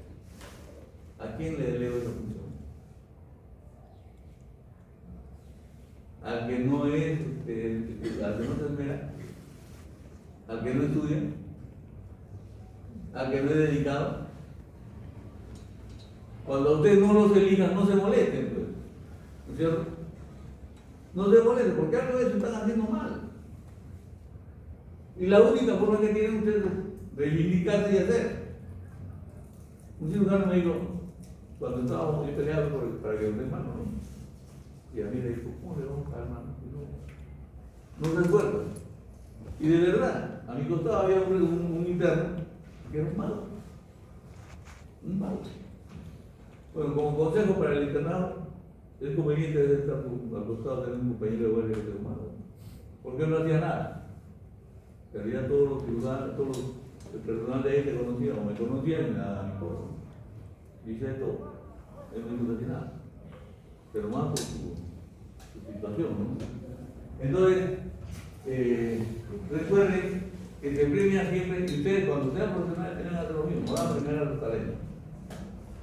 ¿A quién le delego esa función? Al que no es, al que no se esmera, al que no estudia, al que no es dedicado. Cuando ustedes no los elijan, no se molesten, pues. ¿No es cierto? No se molesten, porque algo de eso están haciendo mal. Y la única forma que tienen ustedes es reivindicarse y hacer. Un cirujano me dijo, cuando estábamos, yo peleaba para que los demás no. Y a mí le dijo, ¿cómo le vamos a dar mano? No se esfuerza. Y de verdad, a mi costado había un interno que era un mago. Un mago. Bueno, como consejo para el internado, es conveniente estar al costado de un compañero de guardia que sea humano. Porque él no hacía nada. En realidad todos los ciudadanos, el personal de ahí te conocía o me conocían y me daban mi cosa. Dice todo. Él no hizo casi nada. Pero más por su situación, ¿no? Entonces, recuerden que se premia siempre, y ustedes cuando sean profesionales tienen que hacer lo mismo, van a premiar a los talentos,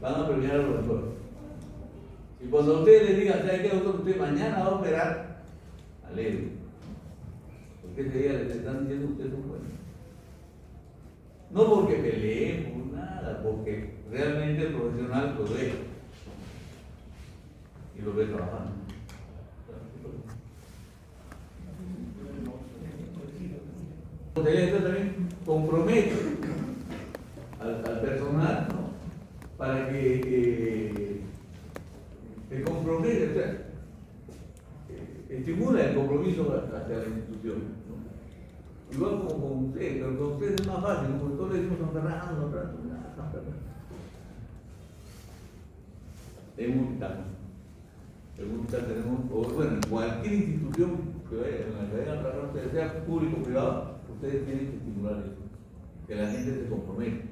van a premiar a los mejores. Y cuando ustedes les digan, ¿sabe qué, doctor? Usted mañana va a operar, alegre. Porque ese día les están diciendo ustedes son buenos. No porque peleen, por nada, porque realmente el profesional lo ve. Y lo ve trabajando. Esto también compromete al personal, ¿no? Para que compromete, o sea, estimula el compromiso hacia la institución, ¿no? Igual como con ustedes, pero con ustedes es más fácil, ¿no? Porque todos le decimos San Fernando, San Fernando. Es multitudinario. El multital tenemos, o bueno, en cualquier institución que vaya, en la que vayan a trabajar ustedes, sea público o privado, ustedes tienen que estimular eso, que la gente se comprometa.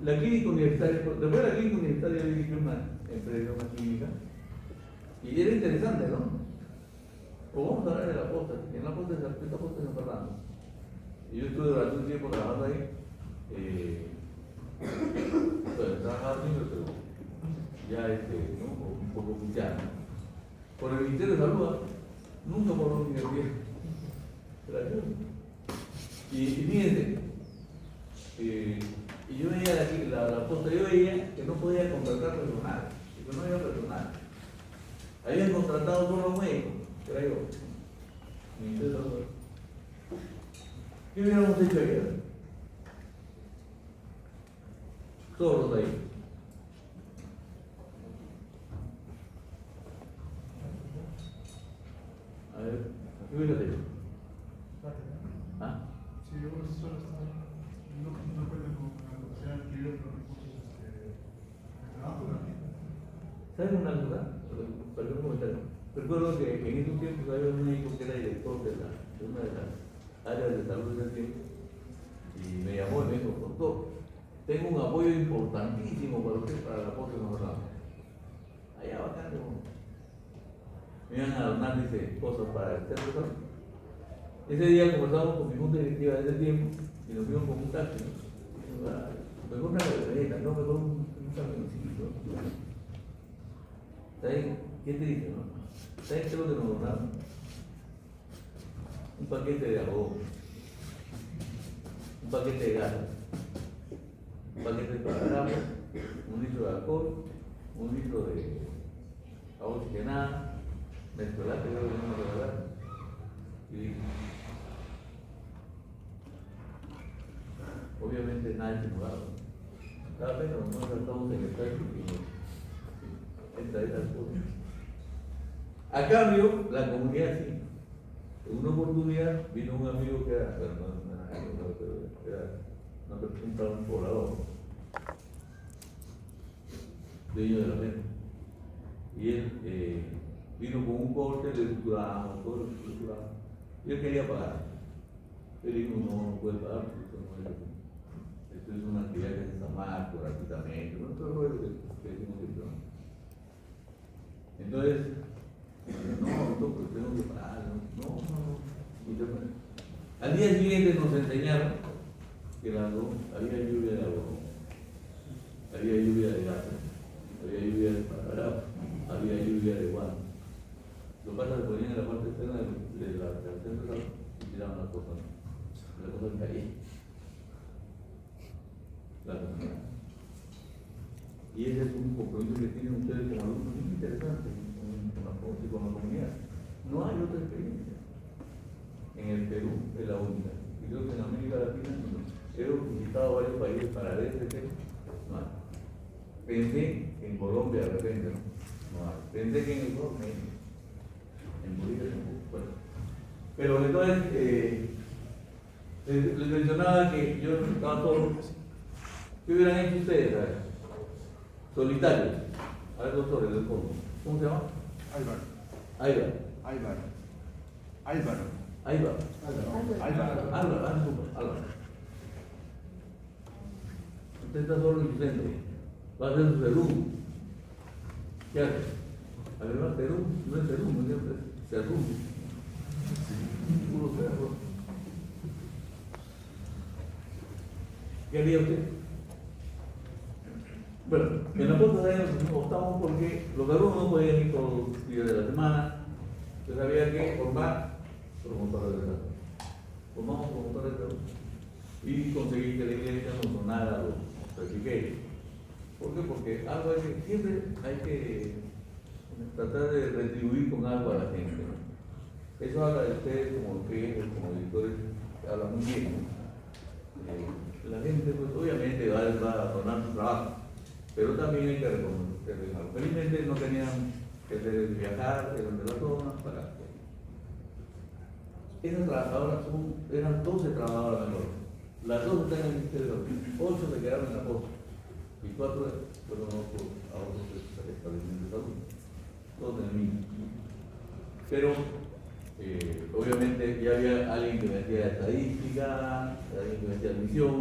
La clínica universitaria, después de la clínica universitaria yo dirigí una empresa, una clínica, y era interesante, ¿no? O vamos a hablar de la posta, en la posta de San Fernando. Y yo estuve durante un tiempo trabajando ahí, bueno, trabajaba siempre, pero ya ¿no? Un poco oficial. Por el Ministerio de Salud, nunca por la universidad. Y fíjense, y yo veía la posta, yo veía que no podía contratar personal, que no había personal. Habían contratado solo médicos, era yo. Ministerio de Salud. ¿Qué hubiéramos hecho ayer? Solos ahí. A ver, ¿qué hubiera hecho? ¿Ah? Sí, yo creo que solo está, no cuenta con la capacidad de adquirir los recursos de trabajo. ¿Saben una cosa? Para un comentario. Recuerdo que en esos tiempos había un médico que era director de una de las áreas de salud de ese tiempo y me llamó y me dijo, doctor, tengo un apoyo importantísimo para usted para la posta de San Fernando. Allá bacán, me iban a donar, dice, cosas para el centro. Ese día conversamos con mi junta directiva de ese tiempo y nos fuimos con un taxi. Mejor una camioneta, no, mejor un camioncito. ¿Sabes qué te dice, no? ¿Sabes qué es lo que nos donaron? Un paquete de arroz, un paquete de gas, un paquete de paragrafo, un litro de alcohol, un litro de agua oxigenada, mezclate, creo que no me regalaron. Y obviamente nada estimulado. Cada vez nos tratamos de estar entre esas cosas. A cambio, la comunidad sí. En una oportunidad vino un amigo que era, bueno, no era una persona, un poblador. dueño de la venta. Y él vino con un corte, le estructuramos, todo lo estructuramos. Y él quería pagar. Él dijo, no puede pagar porque esto es una actividad que se está mal, gratuitamente, no todo lo que decimos siempre. Entonces, no, pues tengo que pagar, no. Y después, al día siguiente nos enseñaron que había lluvia de algodón, había lluvia de gato, había lluvia de esparadrapo, había lluvia de guano. Los patas se ponían en la parte externa de la central y tiraban las cosas caían. Y ese es un compromiso que tienen ustedes como alumnos muy interesante con la comunidad. No hay otra experiencia. En el Perú es la única. Y creo que en América Latina he visitado varios países para ver este tema. No hay. Pensé en Colombia de repente, no hay. Pensé que en Ecuador, en Bolivia tampoco. Bueno. Pero entonces, les mencionaba que yo estaba todo. ¿Qué hubieran hecho ustedes? A ver? Solitarios. A ver, doctores del fondo. ¿Cómo se llama? Álvaro. Usted está solo en su centro. Va a hacer su Perú. ¿Qué hace? Además, Perú no es Perú, no es Perú. Puro cerro. ¿Qué haría usted? Bueno, en la punta de ahí nos optamos porque los alumnos no podían ir todos los días de la semana, entonces había que formar promotores de salud. Formamos promotores de salud y conseguir que la iglesia nos donara los certificados. ¿Por qué? Porque algo siempre hay que tratar de retribuir con algo a la gente, ¿no? Eso habla de ustedes como creyentes, como editores, habla muy bien, ¿no? La gente, pues obviamente va a donar su trabajo, pero también hay que reconocerles algo. Felizmente no tenían que viajar de donde la zona para. Esas trabajadoras eran 12 trabajadoras menores. Las 2 están en el Ministerio de Salud, 8 se quedaron en la posta y 4 fueron a otros establecimientos de salud, todos en el mismo. Pero obviamente ya había alguien que me hacía estadística, alguien que me hacía admisión,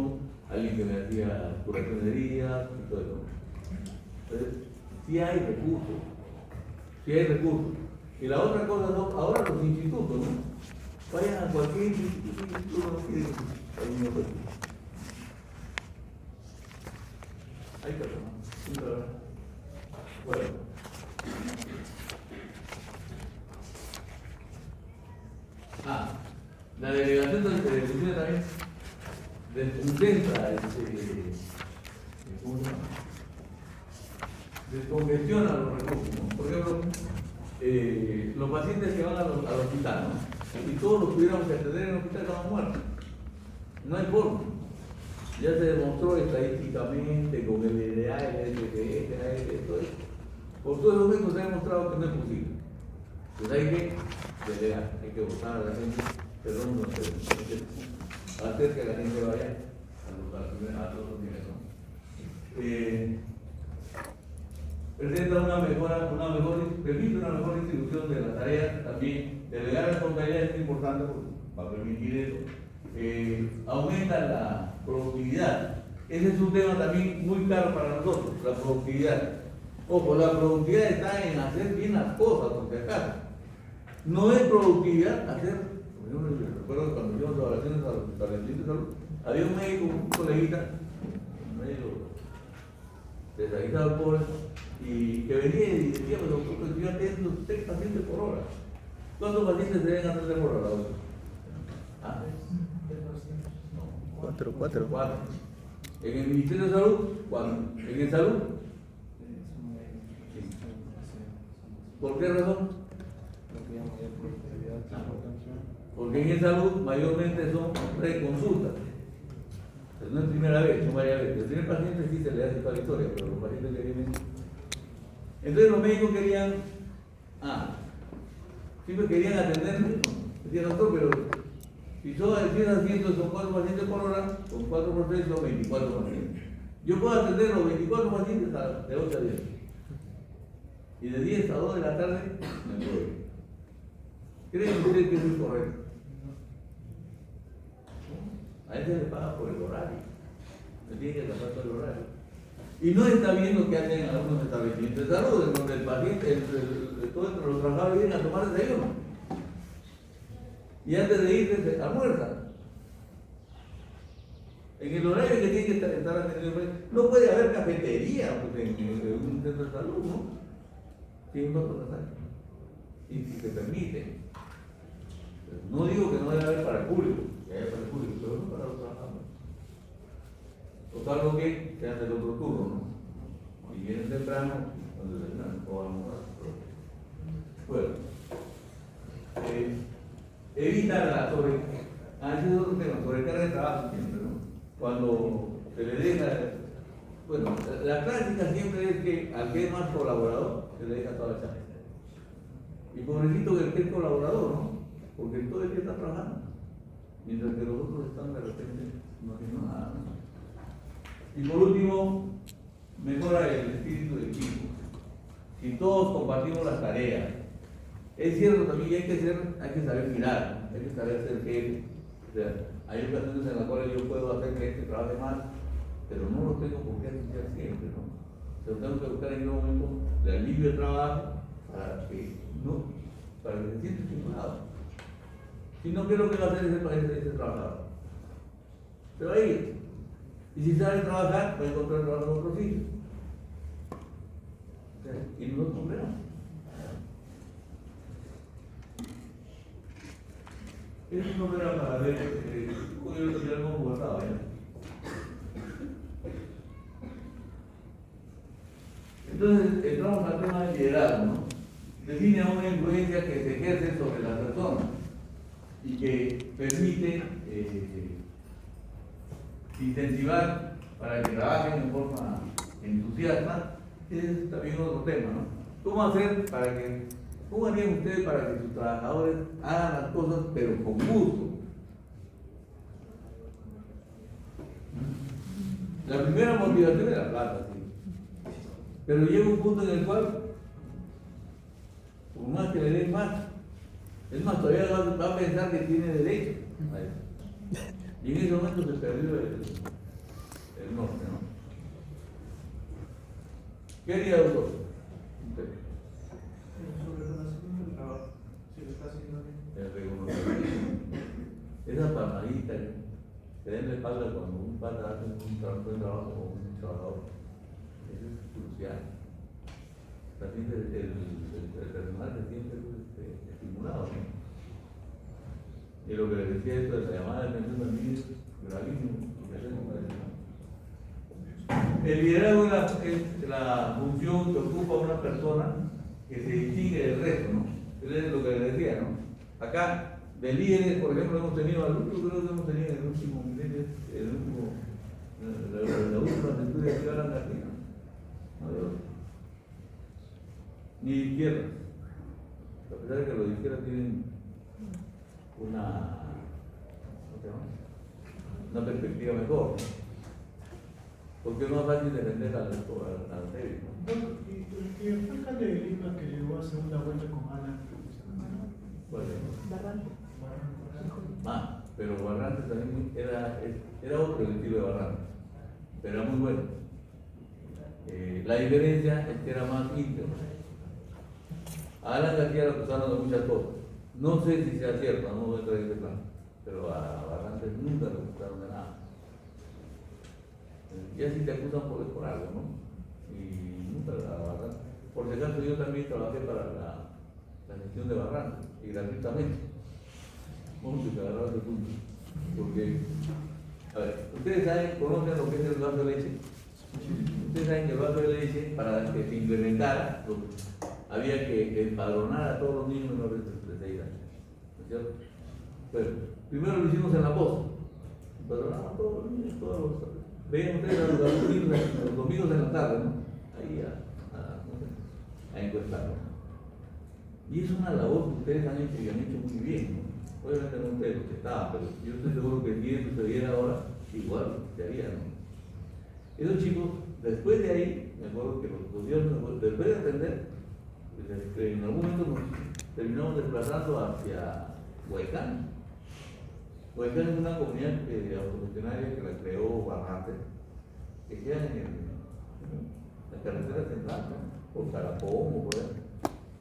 alguien que me hacía curación de heridas y todo eso. Entonces, sí hay recursos. Y la otra cosa son ahora los institutos, ¿no? Vayan a cualquier instituto, hay personas. Bueno. La delegación de televisión también desconcentra, ¿cómo se llama? Descongestiona los recursos, ¿no? Por ejemplo, los pacientes que van al hospital, ¿no? Y todos los pudiéramos atender en el hospital estaban muertos. No hay forma. Ya se demostró estadísticamente con el LDA, el SPG, todo eso. Por todos los médicos se ha demostrado que no es posible. Pues hay que delegar, hay que votar a la gente, perdón, no sé, hacer que la gente vaya a todos los niveles, ¿no? Presenta una mejor distribución de las tareas, también delegar responsabilidades es importante porque va a permitir eso. Aumenta la productividad. Ese es un tema también muy caro para nosotros, la productividad. Ojo, la productividad está en hacer bien las cosas, porque acá no es productividad hacer. Yo me recuerdo cuando yo las oraciones al establecimiento de salud, había un médico, un coleguita, un médico desagitado pobre, y que venía y decía, pero doctor, yo atiendo 6 pacientes por hora. ¿Cuántos pacientes se deben atender por hora? ¿Ah? 4. En el Ministerio de Salud, 4. En el Salud, ¿por qué razón? Porque en el Salud mayormente son preconsultas. No es primera vez, son varias veces. El primer paciente sí se le hace toda la historia, pero los pacientes que vienen. Entonces los médicos querían, siempre querían atenderme. Decían, doctor, pero si son de 100 a 100 son 4 pacientes por hora, con 4 por 3 son 24 pacientes. Yo puedo atender los 24 pacientes de 8 a 10. Y de 10 a 2 de la tarde me voy. ¿Creen ustedes que eso es correcto? A él se le paga por el horario. Se tiene que tratar todo el horario. Y no está bien lo que hacen algunos establecimientos de salud, en donde el paciente, todos los trabajadores vienen a tomar desayuno. Y antes de irse, se almuerzan. En el horario que tiene que estar atendiendo, no puede haber cafetería pues, en un centro de salud, ¿no? Tiene otro horario. Y si se permite. No digo que no debe haber para el público, que haya para el público, pero no para los trabajadores. O salvo que sean del otro turno, ¿no? Y vienen temprano, cuando terminan, o almorzar. Bueno, evitar la ese es otro tema, sobrecarga de trabajo siempre, ¿no? Cuando se le deja, bueno, la clásica siempre es que al que es más colaborador, se le deja toda la chamba. Y pobrecito que es colaborador, ¿no? Porque todo el que está trabajando, mientras que los otros están de repente no haciendo nada, ¿no? Y por último, mejora el espíritu de equipo. Si todos compartimos las tareas, es cierto también que hay que saber mirar, hay que saber ser jefe. O sea, hay ocasiones en las cuales yo puedo hacer que este trabaje más, pero no lo tengo por qué hacer siempre, ¿no? Pero tengo que buscar en un momento de alivio de trabajo para que se sienta estimulado. Si no, ¿qué es lo que va a hacer ese trabajador? Se va a ir. Y si sabe trabajar, va a encontrar trabajo en otro sitio. Y no nos compremos. Eso no era para ver, yo lo tenemos guardado ya. Entonces, entramos al tema del liderazgo, ¿no? Define una influencia que se ejerce sobre las personas y que permite incentivar para que trabajen en forma entusiasta. Ese es también otro tema, ¿no? ¿Cómo hacer para que, cómo harían ustedes para que sus trabajadores hagan las cosas pero con gusto? La primera motivación es la plata, sí. Pero llega un punto en el cual, por más que le den más, es más, todavía va a pensar que tiene derecho a eso. Y en ese momento se perdió el norte, ¿no? ¿Qué haría el autor? Sobre el reconocimiento del trabajo, si lo está haciendo bien. El reconocimiento. Esa palmadita que den la espalda cuando un pata hace un buen trabajo o un trabajador. Eso es crucial. También el personal se siente estimulado, ¿no? Y lo que les decía esto de la llamada de atención también es gravísimo. El liderazgo es la función que ocupa una persona que se distingue del resto, ¿no? Eso es lo que les decía, ¿no? Acá, de líderes, por ejemplo, hemos tenido algunos, creo que hemos tenido en el último milenio, la última centuria de Ciudad Latina, no de otro. Ni de izquierda. A pesar de que los de izquierda tienen una perspectiva mejor, porque es más fácil defender al débil, ¿no? Bueno, y el que fue alcalde de Lima que llegó a segunda vuelta con Alan. Bueno, Barranco. pero Barrantes también era otro el estilo de Barrantes, pero era muy bueno. La diferencia es que era más íntegro. A Alan García lo acusaron de muchas cosas. No sé si sea cierto, no voy a traer ese plan, pero a Barrantes nunca lo acusaron de nada. Ya si te acusan por algo, ¿no? Y nunca a Barrantes. Por si acaso yo también trabajé para la gestión de Barrantes, y gratuitamente. Mucho que agarrar ese punto. Porque, a ver, ¿ustedes conocen lo que es el vaso de leche? Ustedes saben que el vaso de leche, para que se implementara, había que empadronar a todos los niños menores de 6 años. ¿No es cierto? Pero primero lo hicimos en la posta. Empadronamos a todos los niños, todos los. Vean ustedes a los niños los domingos en la tarde, ¿no? Ahí a encuestar, ¿no? Y es una labor que ustedes han hecho y han hecho muy bien, ¿no? Obviamente no ustedes los que estaban, pero yo estoy seguro que si eso sucediera ahora, igual se haría, ¿no? Esos chicos, después de ahí, me acuerdo que los gobiernos, después de aprender, pues, en algún momento nos terminamos desplazando hacia Huaycán. Huaycán es una comunidad autogestionaria que la creó Barrate, que queda en la carretera central, ¿no? Por Carapón o por ahí.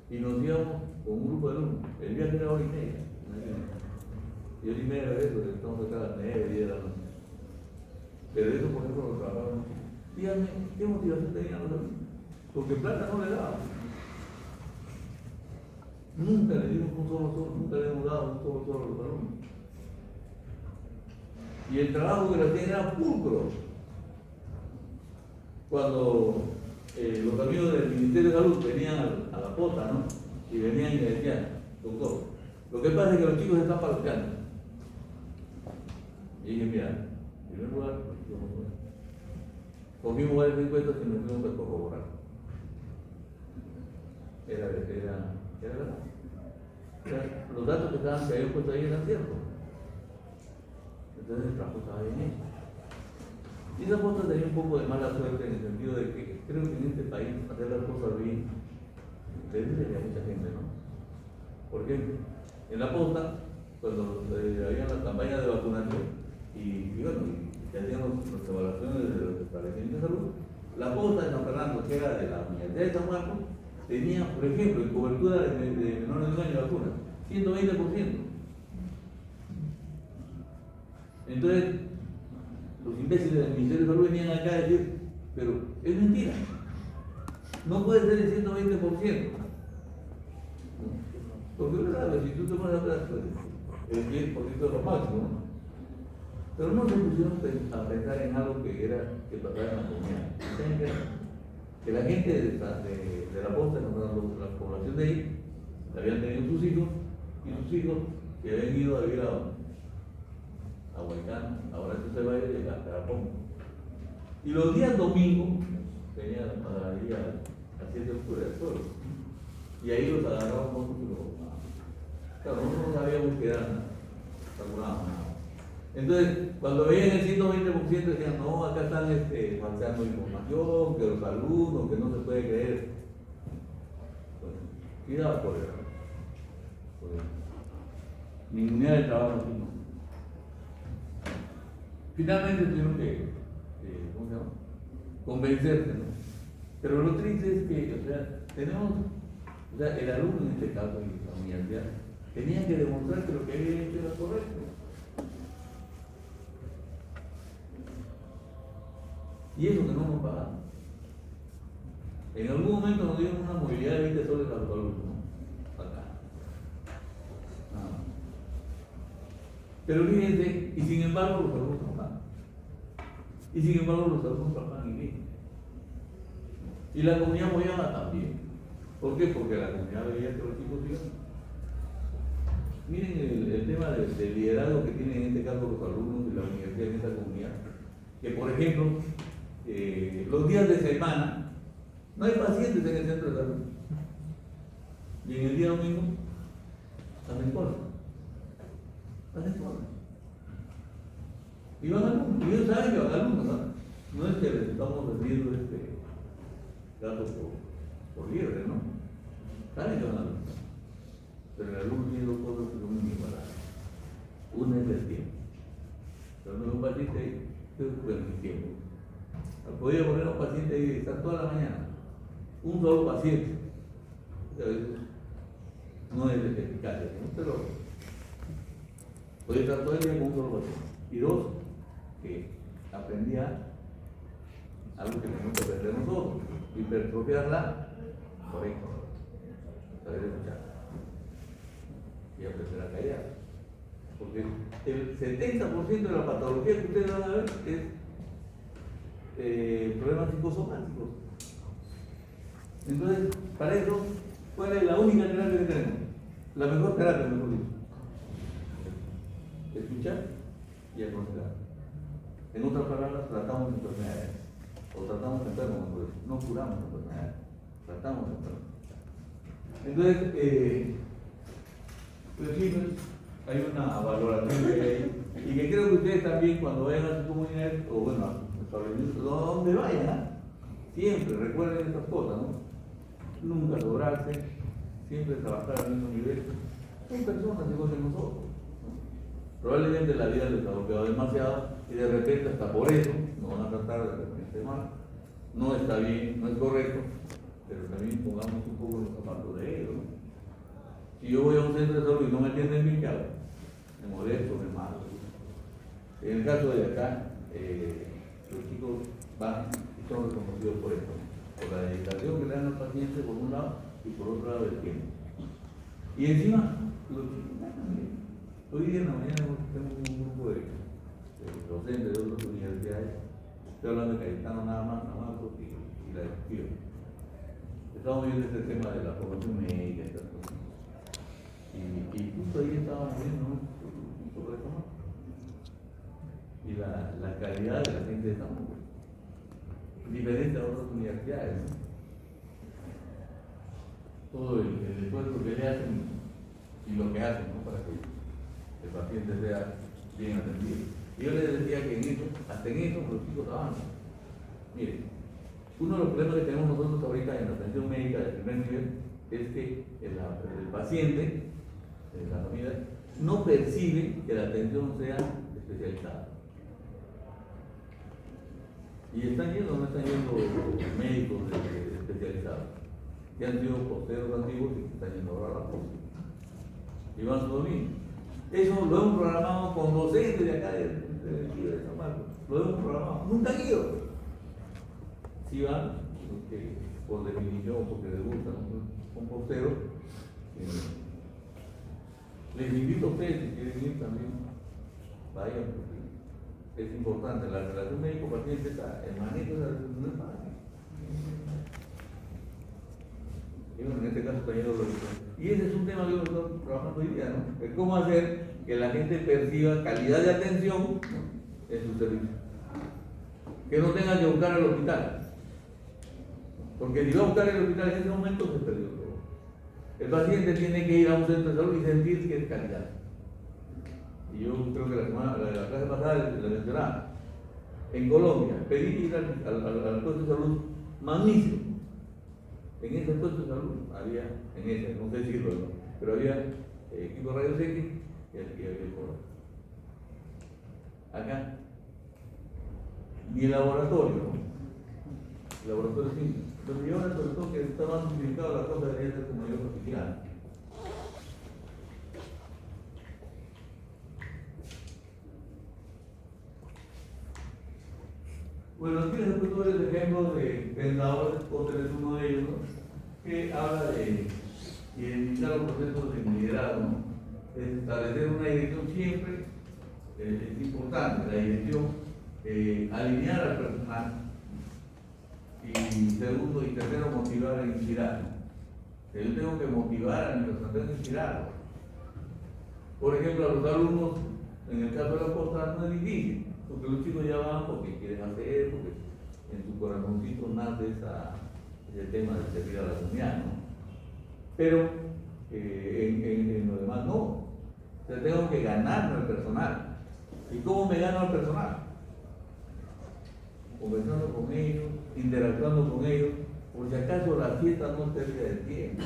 Y nos íbamos con un grupo de alumnos. El viaje era hora y media. Y hora y media de eso, estamos acá a las 9, 10 de la noche. Pero eso, por ejemplo, lo trabajamos. Díganme, ¿qué motivación tenían los alumnos? Porque plata no le daba. Nunca le dimos un solo sol, nunca le hemos dado un solo sol a los alumnos. Y el trabajo que lo hacían era pulcro. Cuando los amigos del Ministerio de Salud venían a la pota, ¿no? Y venían y le decían, doctor, lo que pasa es que los chicos se están paloteando. Y dije, mira, en primer lugar, cogimos varias encuestas y nos fuimos a corroborar. Era verdad. O sea, los datos que habían puesto ahí eran ciertos. Entonces el trabajo estaba bien hecho. Y esa posta tenía un poco de mala suerte en el sentido de que creo que en este país hacer las cosas bien debe a mucha gente, ¿no? Por ejemplo, en la posta, cuando había las campañas de vacunación y bueno, y hacíamos las evaluaciones de los establecimientos de salud, la posta de San Fernando, que era de la Universidad de San Marcos, tenía, por ejemplo, en cobertura de menores de un año de vacuna, 120%. Entonces, los imbéciles del Ministerio de Salud venían acá a decir, pero es mentira, no puede ser el 120%. Porque es verdad, si tú te pones a hablar, el 10% es lo máximo, ¿no? Pero no se pusieron a pensar en algo que era que pasaba en la comunidad. ¿Saben qué era? Que la gente de la posta, la población de ahí, habían tenido sus hijos, y sus hijos que habían ido a vivir a Huaycán, ahora eso se va a ir a Carapón. Y los días domingos venían ahí a 7 de octubre del pueblo. Y ahí los agarrábamos nosotros. Claro, nosotros no sabíamos que eran vacunados. Entonces, cuando veían el 120% decían, no, acá están falseando información, que los alumnos, que no se puede creer. Bueno, cuidado por eso. Ningunear el trabajo así, ¿no? Finalmente tuvieron que ¿cómo se llama? Convencerse, ¿no? Pero lo triste es que, o sea, el alumno en este caso, en la universidad, tenía que demostrar que lo que había hecho era correcto. Y eso que no nos pagaban. En algún momento nos dieron una movilidad de 20 soles a los alumnos, ¿no? Acá. Pero fíjense, y sin embargo los alumnos trabajan. Y sin embargo los alumnos trabajan y bien. Y la comunidad moyana también. ¿Por qué? Porque la comunidad veía que los chicos iban. Miren el tema del liderazgo que tienen en este caso los alumnos de la universidad en esta comunidad. Que por ejemplo, los días de semana no hay pacientes en el centro de salud. Y en el día domingo hacen cola. Y van alumnos, y ellos saben que van alumnos, ¿no? No es que les estamos vendiendo datos por liebre, ¿no? Saben que van alumnos. Pero el alumno tiene dos cosas que son muy igualadas. Una es el tiempo. Pero no es un paciente, es el tiempo. Podría poner a un paciente ahí y estar toda la mañana. Un solo paciente. A veces no es eficaz, ¿no? Pero podría estar todo el día con un solo paciente. Y dos, que aprendía algo que tenemos que aprender nosotros, hipertrofiarla, correcto, saber escuchar y aprender a callar. Porque el 70% de la patología que ustedes van a ver es problemas psicosomáticos. Entonces, para eso, ¿cuál es la única terapia que tenemos? La mejor terapia, mejor dicho. Escuchar y aconsejar. En otras palabras, tratamos enfermedades, o tratamos enfermos, no curamos enfermedades, tratamos enfermos. Entonces, pues sí, hay una valoración que hay, y que creo que ustedes también cuando vayan a su comunidad, o bueno, a sus establecimientos, donde vayan, siempre recuerden estas cosas, ¿no? nunca lograrse, siempre trabajar al mismo nivel. Son personas igual que nosotros. ¿No? Probablemente la vida les ha golpeado demasiado y de repente hasta por eso nos van a tratar de repente mal. No está bien, no es correcto, pero también pongamos un poco los zapatos de ellos. ¿No? Si yo voy a un centro de salud y no me atienden bien, ¿qué hago? Me molesto, me mato. En el caso de acá, los chicos van y son reconocidos por esto, por la dedicación que le dan al paciente por un lado y por otro lado el tiempo. Y encima, los chicos ganan bien. Hoy día en la mañana tengo un grupo de docentes de otras universidades, estoy hablando de Cayetano nada más y la de estamos viendo este tema de la formación médica y estas cosas. Y justo ahí estábamos viendo sobre eso, ¿no? Y la calidad de la gente está muy diferente a otras universidades, ¿no? Todo el esfuerzo que le hacen y lo que hacen, ¿no? Para que el paciente sea bien atendido. Y yo les decía que en eso, hasta en eso los chicos avanzan. Miren, uno de los problemas que tenemos nosotros ahorita en la atención médica de primer nivel es que el paciente, la familia, no percibe que la atención sea especializada. Y están yendo o no están yendo médicos especializados, que han sido posteros antiguos y que están yendo ahora a la posta. Y van su dominio. Eso lo hemos programado con docentes de acá de San Marcos. Lo hemos programado. Nunca han ido. Si van, porque por definición, porque les gusta, son posteros. Les invito a ustedes, si quieren ir también, vayan, porque es importante. La relación médico-paciente, el manejo de la relación no es fácil. Y bueno, en este caso también lo hizo. Y ese es un tema que yo estoy trabajando hoy día, ¿no? Es cómo hacer que la gente perciba calidad de atención, ¿no? En su servicio. Que no tengan que buscar el hospital. Porque si va a buscar el hospital en ese momento se perdió todo. El paciente tiene que ir a un centro de salud y sentir que es calidad. Y yo creo que la clase pasada la mencionaba. En Colombia, pedí ir al puesto de salud magnífico. En ese puesto de salud había, no sé decirlo, ¿no? Pero había equipo de rayos X y había el corazón. Acá, ni el laboratorio, ¿no? El laboratorio sí. Entonces yo sobre todo que está más simplificado la cosa debería ser como yo lo quisiera. Bueno, aquí les he puesto varios ejemplos de pensadores, Kotler es uno de ellos, ¿no? Que habla de identificar los procesos de liderazgo, ¿no? Establecer una dirección siempre es importante, la dirección, alinear al personal y segundo y tercero, motivar e inspirar. Yo tengo que motivar a mi personal, tengo que inspirarlo. Por ejemplo, a los alumnos, en el caso de la posta, no es difícil, porque los chicos ya van porque quieren hacer, porque en su corazoncito nace ese tema de servir a la comunidad, ¿no? Pero en lo demás no. O sea, tengo que ganarme al personal. ¿Y cómo me gano al personal? Conversando con ellos, interactuando con ellos, por si acaso la fiesta no es pérdida de tiempo.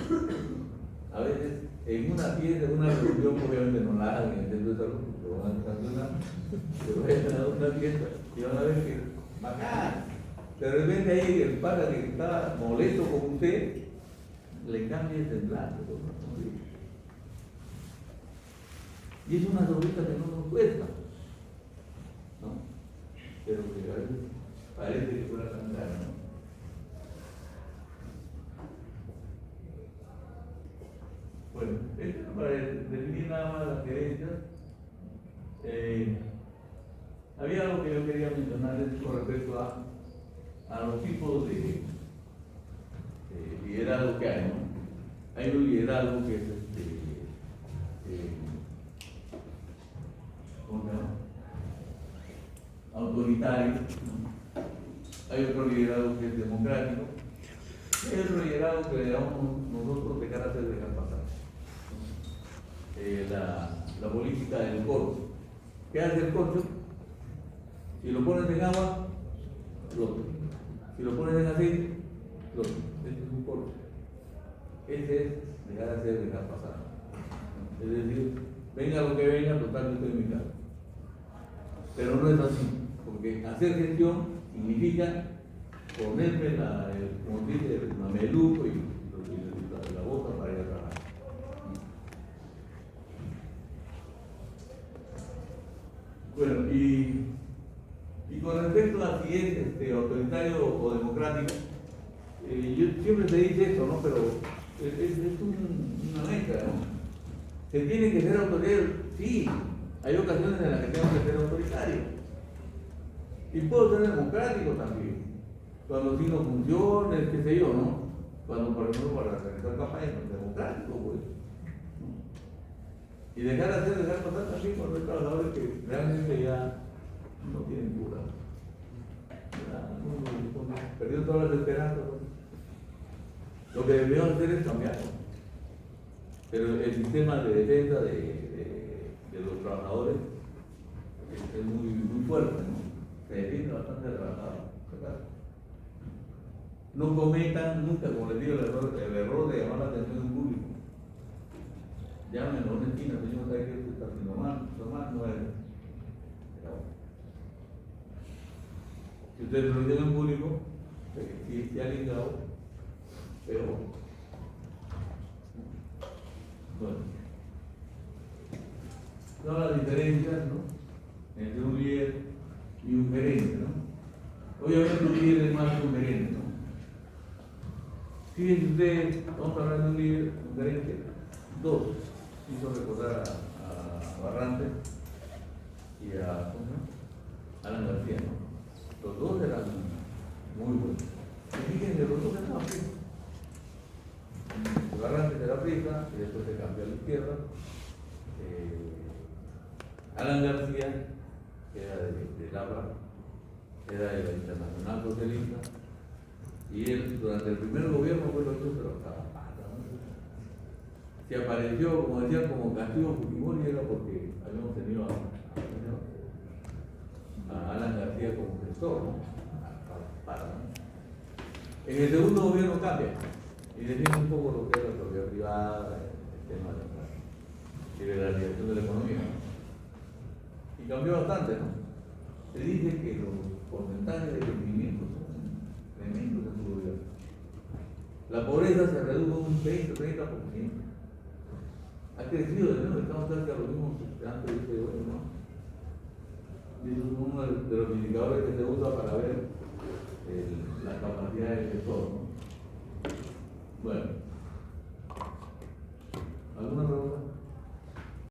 A veces en una fiesta, en una reunión, obviamente no la hagan en el centro de salud, porque van a sancionar, pero vayan a una fiesta y van a ver que bacán. De repente ahí el pata que está molesto con usted, le cambia el semblante. Y es una sonrisa que no nos cuesta, ¿no? Pero que a veces parece que fuera tan caro, ¿no? Bueno, esto es para definir nada más las creencias. Había algo que yo quería mencionarles con respecto a los tipos de liderazgo que hay, ¿no? Hay un liderazgo que es ¿cómo se llama? Autoritario, ¿no? Hay otro liderazgo que es democrático, y hay otro liderazgo que le damos nosotros de carácter de dejar pasar. La política del corcho. ¿Qué hace el corcho? Si lo pones en agua, flota. Si lo pones en aceite, flota. Este es un corcho. Ese es dejar hacer, dejar pasar. Es decir, venga lo que venga, total, yo estoy en mi casa. Pero no es así, porque hacer gestión significa ponerme como dice, el mameluco y la boca para ir a trabajar. Bueno, y con respecto a si es autoritario o democrático, yo siempre se dice eso, ¿no? Pero es una mezcla, ¿no? ¿Se tiene que ser autoritario? Sí, hay ocasiones en las que tengo que ser autoritario. Y puedo ser democrático también. Cuando sí no funciona, qué sé yo, ¿no? Cuando, por ejemplo, para realizar campañas, no es democrático, pues. Y dejar hacer, dejar pasar también cuando hay trabajadores que realmente ya no tienen cura. Perdió todas las esperanzas. Lo que debemos hacer es cambiarlo. Pero el sistema de defensa de los trabajadores es muy fuerte, ¿no? Se defiende bastante al trabajador, ¿verdad? No cometan nunca, como les digo, el error de llamar la atención de un público. Llámenlo a una esquina, señor, ¿sabe qué usted está haciendo mal? No es. Si usted lo dice en público, si alguien grabó, peor. Bueno, son las diferencias, ¿no? Entre un líder y un gerente, ¿no? Obviamente un líder es más que un gerente, ¿no? Fíjense ustedes, vamos a hablar de un líder, un gerente, dos, hizo recordar a Barrante y a Alan García, ¿no? Los dos eran muy buenos. Y fíjense, los dos eran así. Barrante era prisa y después se cambió a la izquierda. Alan García, que era de Labra, era de la Internacional Socialista, y él durante el primer gobierno fue lo hizo, pero estaba pata, ¿no? Se apareció, como decían, como castigo Fujimori, era porque habíamos tenido a Alan García como gestor, ¿no? ¿no? En el segundo gobierno cambia. Y define un poco lo que es la propiedad privada, el tema de la liberalización de la economía. Y cambió bastante, ¿no? Se dice que los porcentajes de crecimiento son tremendos en su gobierno. La pobreza se redujo un 20-30%. Ha crecido de nuevo, estamos cerca de los mismos antes de este gobierno, ¿no? Y eso es uno de los indicadores que se usa para ver la capacidad del sector, ¿no? Bueno, ¿alguna pregunta?